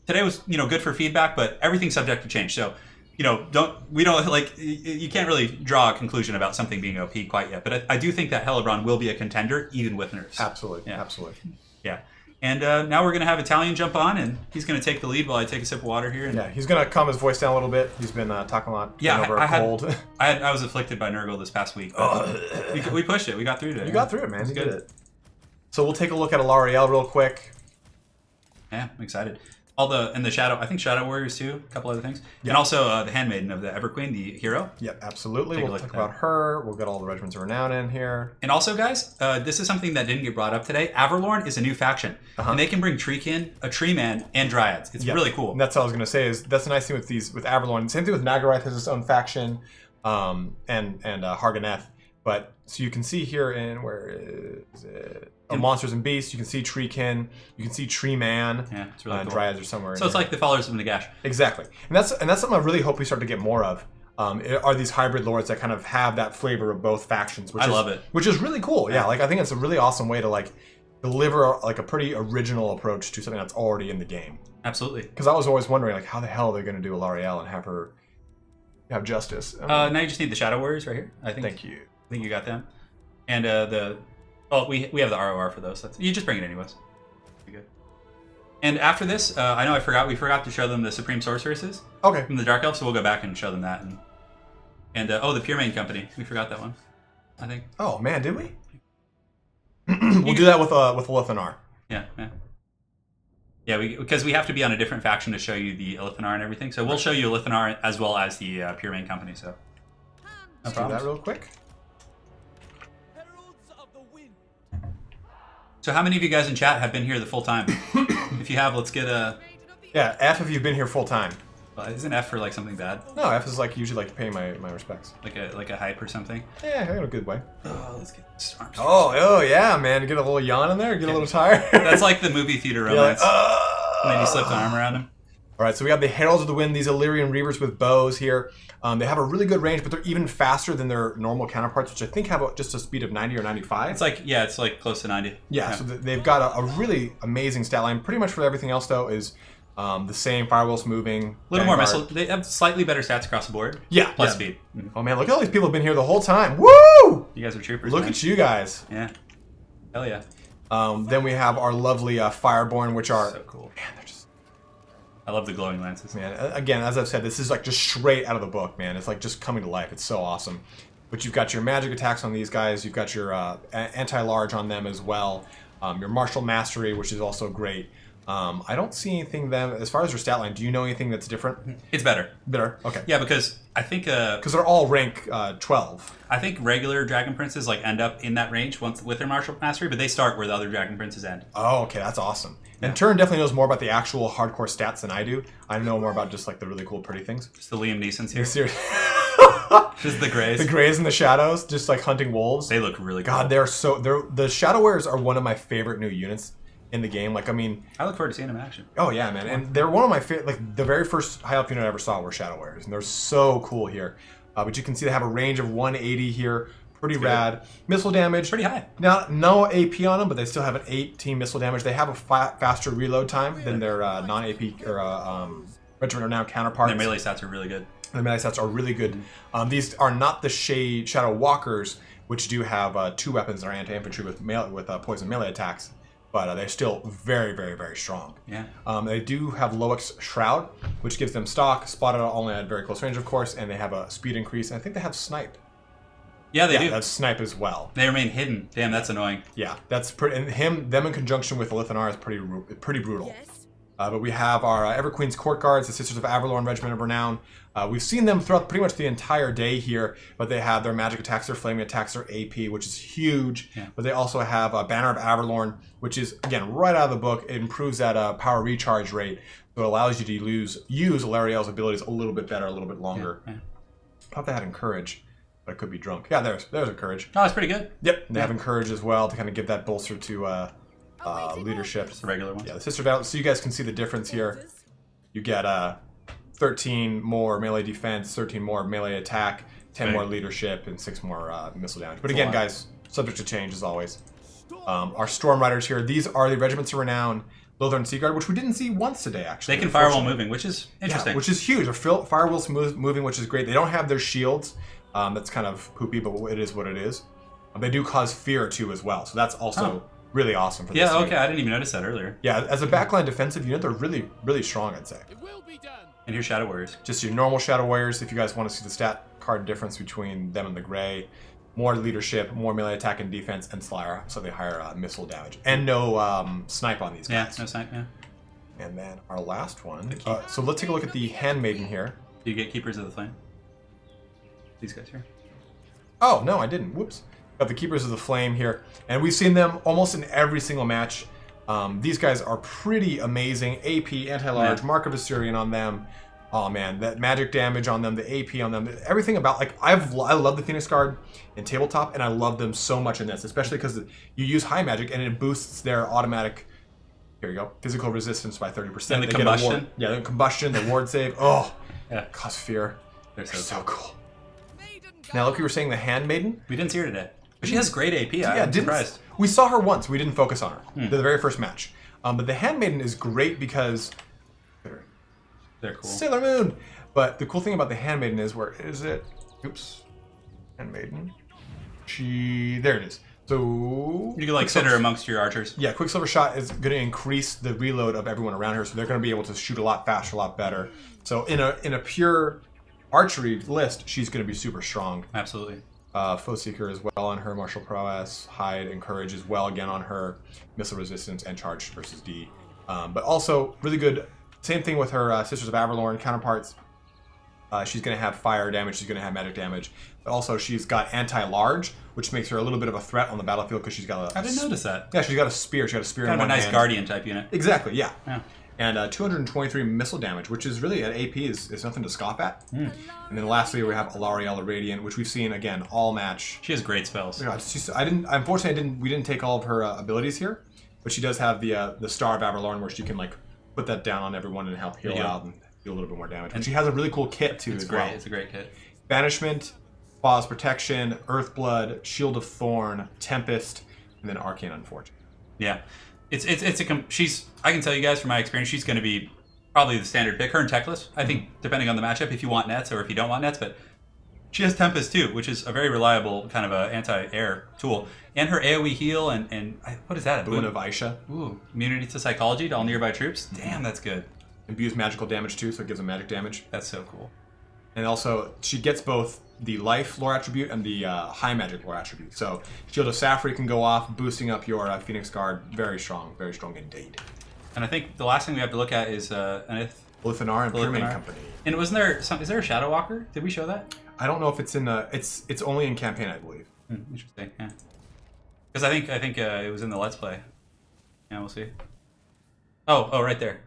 today was, good for feedback, but everything's subject to change. So... you can't really draw a conclusion about something being OP quite yet, but I do think that Hellebrand will be a contender, even with nerfs. Absolutely, Yeah. absolutely. Yeah. And now we're going to have Italian jump on, and he's going to take the lead while I take a sip of water here. And Yeah, he's going to calm his voice down a little bit. He's been talking a lot. Yeah, getting over I a had- cold. I was afflicted by Nurgle this past week. But we pushed it. We got through today. You got through it, man. It's You good. did it. So we'll take a look at Alariel real quick. Yeah, I'm excited. The Shadow, I think Shadow Warriors too, a couple other things. And also the Handmaiden of the Everqueen, the hero. Yep, absolutely. Take a We'll look talk at that. about her. We'll get all the regiments of renown in here. And also, guys, this is something that didn't get brought up today. Averlorn is a new faction, and they can bring Treekin, a Tree Man, and Dryads. It's Yep. really cool. And that's what I was going to say. Is that's the nice thing with Averlorn. Same thing with Nagarythe has its own faction, and Harganeth. But so you can see here in where is it? Monsters and Beasts. You can see Treekin. You can see Tree Man. Yeah, it's really cool. Dryads are somewhere. So in it's here. like the followers of Nagash. Exactly, and that's something I really hope we start to get more of. Are these hybrid lords that kind of have that flavor of both factions? Which I is, love it. Which is really cool. Yeah, like I think it's a really awesome way to like deliver like a pretty original approach to something that's already in the game. Absolutely. Because I was always wondering like how the hell are they going to do Alariel and have her have justice. Now you just need the Shadow Warriors right here. I think. Thank you. I think you got them. And we have the ROR for those. You just bring it anyways. You're good. And after this, I know we forgot to show them the Supreme Sorceresses Okay. from the Dark Elves, so we'll go back and show them that. And the Pure Main Company, we forgot that one. I think. Oh man, did we? We'll do that with Lithanar. Yeah. Yeah, because we have to be on a different faction to show you the Ilithanar and everything. So we'll show you Ilithanar as well as the Pure Main Company. So no Let's do problem. that real quick. So how many of you guys in chat have been here the full time? If you have, let's get a. Yeah, F if you've been here full time. Isn't F for like something bad? No, F is like usually like paying my respects. Like a hype or something? Yeah, in a good way. Oh, let's get storms. Oh yeah, man. Get a little yawn in there. Get a little tired. That's like the movie theater You're like, romance. And then you slip the arm around him. All right, so we have the Heralds of the Wind, these Illyrian Reavers with bows here. They have a really good range, but they're even faster than their normal counterparts, which I think have just a speed of 90 or 95. It's like close to 90. Yeah, so they've got a really amazing stat line. Pretty much for everything else, though, is the same. Firewheels moving. A little more Vanguard. missile. They have slightly better stats across the board. Yeah. Plus yeah. speed. Mhm. Oh, man, look at all these people have been here the whole time. Woo! You guys are troopers. Look man. at you guys. Yeah. Hell yeah. Then we have our lovely Fireborn, which are... So cool. Man, they're just... I love the glowing lances. Man, again, as I've said, this is like just straight out of the book, man. It's like just coming to life. It's so awesome. But you've got your magic attacks on these guys. You've got your anti-large on them as well. Your martial mastery, which is also great. I don't see anything them as far as your stat line. Do you know anything that's different? It's better. Better. Okay. Yeah, because I think Because they're all rank 12. I think regular Dragon Princes like end up in that range once with their martial mastery, but they start where the other Dragon Princes end. Oh, okay, that's awesome. And Turin definitely knows more about the actual hardcore stats than I do. I know more about just like the really cool, pretty things. Just the Liam Neesons here. Seriously. Just the Greys. The Greys in the shadows, just like hunting wolves. They look really God, cool. the Shadow Wearers are one of my favorite new units in the game. Like, I mean, I look forward to seeing them in action. oh yeah, man, and they're one of my favorite. Like the very first high elf unit I ever saw were Shadow Wearers, and they're so cool here. But you can see they have a range of 180 here. Pretty rad. Missile damage. Pretty high. Now, no AP on them, but they still have an 18 missile damage. They have a faster reload time than their non-AP or Regiment Renown counterparts. Their melee stats are really good. The melee stats are really good. These are not the Shadow Walkers, which do have 2 weapons that are anti-infantry with poison melee attacks, but they're still very, very, very strong. Yeah. They do have Loic's Shroud, which gives them stock, spotted only at very close range, of course, and they have a speed increase. And I think they have Snipe. Yeah, they do. That's Snipe as well. They remain hidden. Damn, that's annoying. Yeah, that's pretty. And them in conjunction with the Lithanar is pretty brutal. But we have our Everqueen's Court Guards, the Sisters of Avalorn Regiment of Renown. We've seen them throughout pretty much the entire day here, but they have their magic attacks, their flaming attacks, their AP, which is huge. Yeah. But they also have a Banner of Avalorn, which is, again, right out of the book. It improves that power recharge rate, so it allows you to use Alarielle's abilities a little bit better, a little bit longer. Yeah. I thought they had Encourage, but I could be drunk. Yeah, there's Encourage. Oh, that's pretty good. Yep, and they have Encourage as well to kind of give that bolster to leadership. Just the regular ones. Yeah, the Sister of Avalorn. So you guys can see the difference here. You get 13 more melee defense, 13 more melee attack, 10 more leadership, and 6 more missile damage. But again, guys, subject to change as always. Our Storm Riders here. These are the Regiments of Renown, Lothar Sea Guard, which we didn't see once today, actually. They can firewall moving, which is interesting. Yeah, which is huge. Their firewalls moving, which is great. They don't have their shields. That's kind of poopy, but it is what it is. They do cause fear, too, as well. So that's also really awesome for this Yeah, unit. okay, I didn't even notice that earlier. Yeah, as a backline defensive unit, they're really, really strong, I'd say. And here's Shadow Warriors. Just your normal Shadow Warriors, if you guys want to see the stat card difference between them and the Gray. More leadership, more melee attack and defense, and so they higher missile damage. And no snipe on these Yeah, guys. no snipe, yeah. And then our last one. So let's take a look at the Handmaiden here. Do you get Keepers of the Flame? These guys here. Oh, no, I didn't. Whoops. Got the Keepers of the Flame here. And we've seen them almost in every single match. These guys are pretty amazing. AP, anti-large, Mark of Assyrian on them. Oh man, that magic damage on them, the AP on them, everything about, like, I love the Phoenix Guard in tabletop, and I love them so much in this, especially because you use high magic and it boosts their automatic, here you go, physical resistance by 30%. And the They get a combustion. ward. Yeah, the combustion, the ward save. Oh, Yeah. cause fear. They're They're so so cool. Now, look, you were saying the Handmaiden. We didn't see her today. But she has great AP. Yeah, I'm surprised. we saw her once. We didn't focus on her. The very first match. But the Handmaiden is great because They're cool. Sailor Moon. But the cool thing about the Handmaiden is, where is it? Oops. Handmaiden. There it is. So You can like sit her amongst your archers. yeah, Quicksilver Shot is going to increase the reload of everyone around her, so they're going to be able to shoot a lot faster, a lot better. So in a pure archery list, she's going to be super strong. Absolutely. Foe Seeker as well on her, Martial Prowess, Hide, Encourage as well again on her, Missile Resistance, and Charge versus D. But also really good, same thing with her Sisters of Avalorn counterparts. She's going to have fire damage, she's going to have magic damage, but also she's got anti-large, which makes her a little bit of a threat on the battlefield because she's got a... I didn't notice that. Yeah, she's got a spear. She got a spear Kind in of a one nice hand. Guardian type unit. Exactly, yeah. Yeah. And 223 missile damage, which is really, at AP, is nothing to scoff at. And then lastly, we have Alariella Radiant, which we've seen, again, all match. She has great spells. Yeah, unfortunately, we didn't take all of her abilities here, but she does have the Star of Avalorn, where she can, like, put that down on everyone and help heal Yeah. out and do a little bit more damage. And she has a really cool kit too It's as great. well. It's a great kit. Banishment, Pause Protection, Earthblood, Shield of Thorn, Tempest, and then Arcane Unfortunate. Yeah, she's. I can tell you guys from my experience, she's going to be probably the standard pick. Her and Teclis, I think, depending on the matchup, if you want nets or if you don't want nets, but she has Tempest too, which is a very reliable kind of a anti-air tool. And her AoE heal and what is that? Boon of Aisha. Ooh, immunity to psychology to all nearby troops. Damn, that's good. Imbues magical damage too, so it gives them magic damage. That's so cool. And also, she gets both the life lore attribute and the high magic lore attribute. So Shield of Safri can go off, boosting up your Phoenix Guard. Very strong indeed. And I think the last thing we have to look at is Anith. Lithanar and Pyramid Lithanar. Company. And wasn't there is there a Shadow Walker? Did we show that? I don't know if it's in it's only in campaign, I believe. Interesting. Yeah. Because I think it was in the Let's Play. Yeah, we'll see. Oh, right there.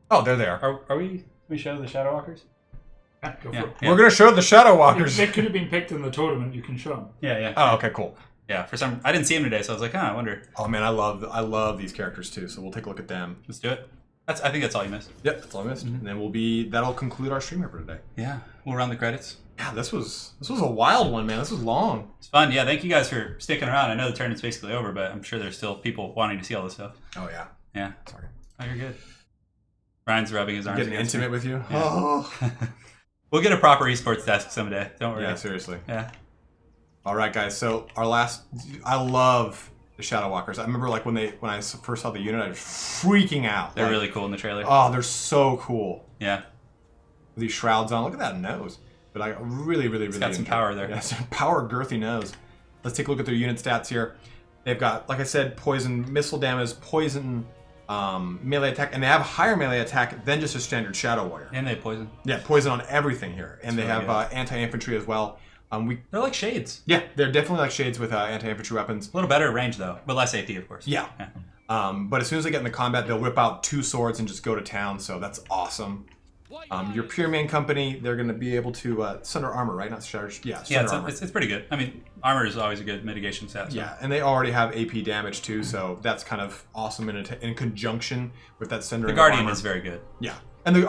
Oh, they're there. Are we? Can we show the Shadow Walkers? Yeah, go Yeah. for it. Yeah. We're gonna show the Shadow Walkers. They could have been picked in the tournament. You can show them. Yeah. Oh, okay, cool. Yeah. For some, I didn't see him today, so I was like, I wonder. Oh man, I love these characters too. So we'll take a look at them. Let's do it. I think that's all you missed. Yep, that's all I missed. And then that'll conclude our stream here for today. Yeah. We'll run the credits. Yeah, this was a wild one, man. This was long. It's fun. Yeah. Thank you guys for sticking around. I know the tournament's basically over, but I'm sure there's still people wanting to see all this stuff. Oh yeah. Yeah. Sorry. Oh, you're good. Ryan's rubbing his arms. Getting against intimate me. with you. Yeah. Oh. We'll get a proper esports desk someday. Don't worry. Yeah, seriously. Yeah. All right, guys. So I love the Shadow Walkers. I remember like when I first saw the unit, I was freaking out. They're Like, really cool in the trailer. Oh, they're so cool. Yeah. With these shrouds on. Look at that nose. But I really got some power there. Yeah, some power, girthy nose. Let's take a look at their unit stats here. They've got, like I said, poison missile damage, poison melee attack, and they have higher melee attack than just a standard Shadow Warrior. And they have poison. Yeah, poison on everything here. And That's they really have anti-infantry as well. They're like shades. Yeah, they're definitely like shades with anti-infantry weapons. A little better range though, but less AP, of course. Yeah. But as soon as they get into combat, they'll whip out 2 swords and just go to town, so that's awesome. Your Pure Main Company, they're going to be able to Sunder Armor, right? Not Shatter. Yeah, Sunder Armor. It's pretty good. I mean, armor is always a good mitigation stat. So. Yeah, and they already have AP damage too, so that's kind of awesome in conjunction with that Sunder. The Guardian armor. is very good. Yeah, and I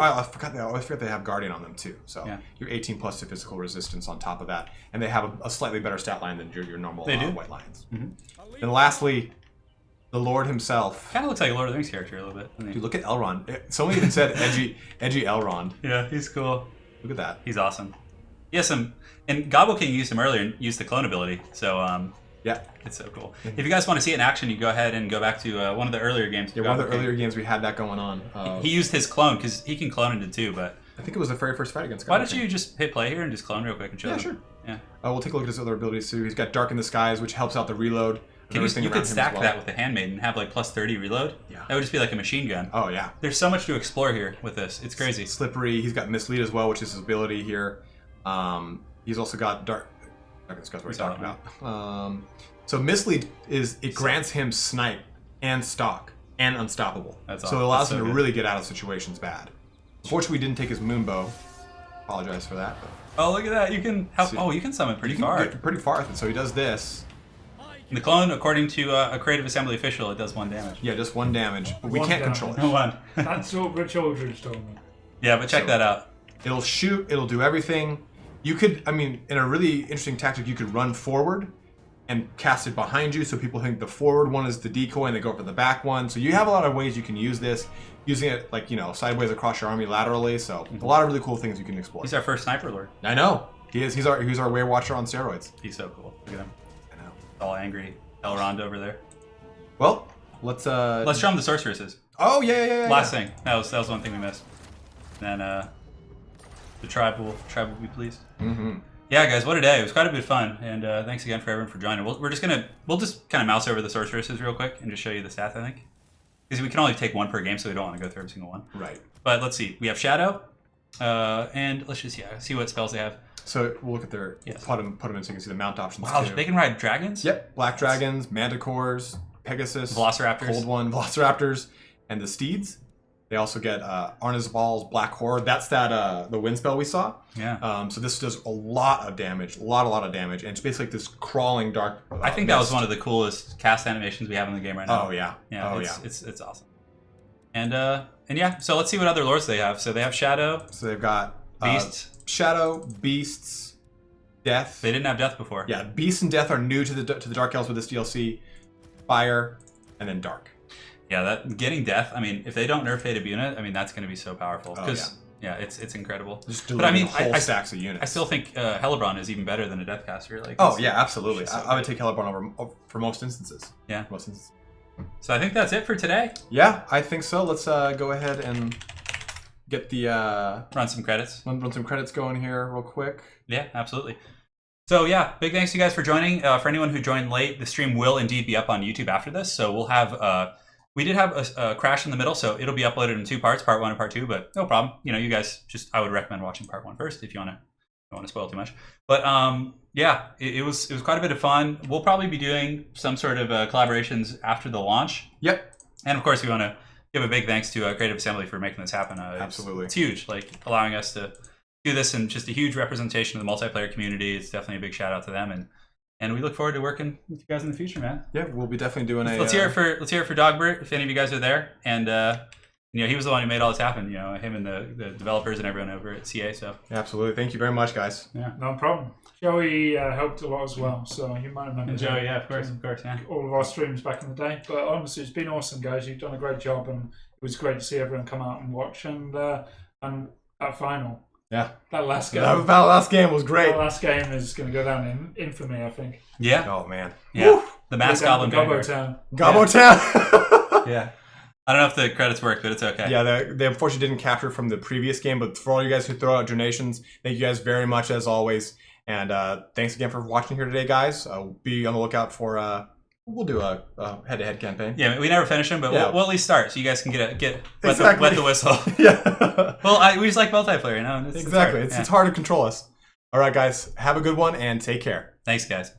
always forget they have Guardian on them too. So Yeah. you're 18 plus to physical resistance on top of that, and they have a slightly better stat line than your normal They do. White Lions. And lastly, the Lord himself. Kind of looks like a Lord of the Rings character a little bit. doesn't he? Dude, look at Elrond. Someone even said edgy Elrond. Yeah, he's cool. Look at that. He's awesome. He has some, and Gobble King used him earlier and used the clone ability. So Yeah. it's so cool. If you guys want to see it in action, you go ahead and go back to one of the earlier games. Yeah, one of the earlier games we had that going on. He used his clone because he can clone into 2, but I think it was the very first fight against. why Gobble don't King. you just hit play here and just clone real quick and show Yeah, them? sure. Yeah. We'll take a look at his other abilities too. He's got Dark in the Skies, which helps out the reload. You could stack that with the Handmaiden and have like plus 30 reload. Yeah. That would just be like a machine gun. Oh yeah. There's so much to explore here with this. It's crazy. Slippery. He's got Mislead as well, which is his ability here. He's also got Dark in the Skies, what we saw talked that about. So Mislead grants him Snipe and Stalk and Unstoppable. That's so awesome. it allows That's so him to good. really get out of situations bad. Unfortunately, we didn't take his Moonbow. Apologize for that. But Oh, look at that. You can help. See. Oh, you can summon pretty you can far. get pretty far. So he does this. And the clone, according to a Creative Assembly official, it does 1 damage. Yeah, just 1 damage, but we One can't damage. control it. One. That's what Rich Aldridge told me. Yeah, but check So- that out. It'll shoot, it'll do everything. You could, I mean, in a really interesting tactic, you could run forward and cast it behind you so people think the forward one is the decoy and they go for the back one. So you have a lot of ways you can use this, using it like, sideways across your army laterally. So a lot of really cool things you can explore. He's our first sniper lord. I know. He is. He's our Way Watcher on steroids. He's so cool. Look at him. I know. All angry. Elrond over there. Well, let's Let's show him the sorceresses. Oh yeah. Last thing. That was one thing we missed. And then the tribe will be pleased. Mm-hmm. Yeah, guys, what a day! It was quite a bit of fun, and thanks again for everyone for joining. We'll just kind of mouse over the sorceresses real quick and just show you the stats. I think because we can only take 1 per game, so we don't want to go through every single one. Right. But let's see. We have Shadow, and let's just see what spells they have. So we'll look at their Yes. put them in so you can see the mount options. Wow, too. they can ride dragons. Yep, Black Dragons, Manticores, Pegasus, Velociraptors. Cold One, Velociraptors, and the Steeds. They also get Arnis Ball's Black Horde. That's the wind spell we saw. Yeah. So this does a lot of damage, a lot of damage, and it's basically like this crawling dark. I think that was one of the coolest cast animations we have in the game right now. Oh yeah. Yeah. Oh It's awesome. And yeah, so let's see what other lords they have. So they have Shadow, So they've got Beasts. Shadow, Beasts, Death. They didn't have Death before. Yeah, Beasts and Death are new to the Dark Elves with this DLC. Fire, and then Dark. Yeah, that getting Death. I mean, if they don't nerf Fate Unit, I mean that's going to be so powerful. Oh, Because it's incredible. Just But I mean, whole I stacks of units. I still think Hellebron is even better than a Deathcaster. Like, Oh it's- yeah, absolutely. it's so I would take Hellebron over for most instances. Yeah. Most instances. So I think that's it for today. Yeah, I think so. Let's go ahead and get the Run some credits. run some credits going here real quick. Yeah, absolutely. So yeah, big thanks to you guys for joining. For anyone who joined late, the stream will indeed be up on YouTube after this. So we'll have we did have a crash in the middle, so it'll be uploaded in 2 parts, part 1 and part 2. But no problem. You know, you guys I would recommend watching part 1 first if you don't want to spoil too much. But yeah, it was quite a bit of fun. We'll probably be doing some sort of collaborations after the launch. Yep. And of course, we want to give a big thanks to Creative Assembly for making this happen. Absolutely. It's huge, like allowing us to do this, and just a huge representation of the multiplayer community. It's definitely a big shout out to them, and we look forward to working with you guys in the future, man. Yeah, we'll be definitely doing Let's hear it for Dogbert, if any of you guys are there, and you know, he was the one who made all this happen. You know, him and the developers and everyone over at CA. So Absolutely. Thank you very much, guys. yeah, No problem. Joey helped a lot as well, so you might remember. and Joey, him yeah, of course, yeah. all of our streams back in the day. But honestly, it's been awesome, guys. You've done a great job, and it was great to see everyone come out and watch. And that final, Yeah. that last game, That last game was great. that last game is going to go down in infamy, I think. Yeah, Oh man. yeah. Woo! The Mass Go down Goblin to Vanguard. Gobbo Town. Gobbo Town. Yeah, I don't know if the credits work, but it's okay. Yeah, they unfortunately didn't capture from the previous game, but for all you guys who throw out donations, thank you guys very much as always. And thanks again for watching here today, guys. Be on the lookout for we'll do a head-to-head campaign. Yeah, we never finish them, but Yeah. we'll at least start, so you guys can get Exactly. wet the whistle. Yeah. Well, we just like multiplayer, you know. It's Exactly. hard. It's hard to control us. All right, guys. Have a good one and take care. Thanks, guys.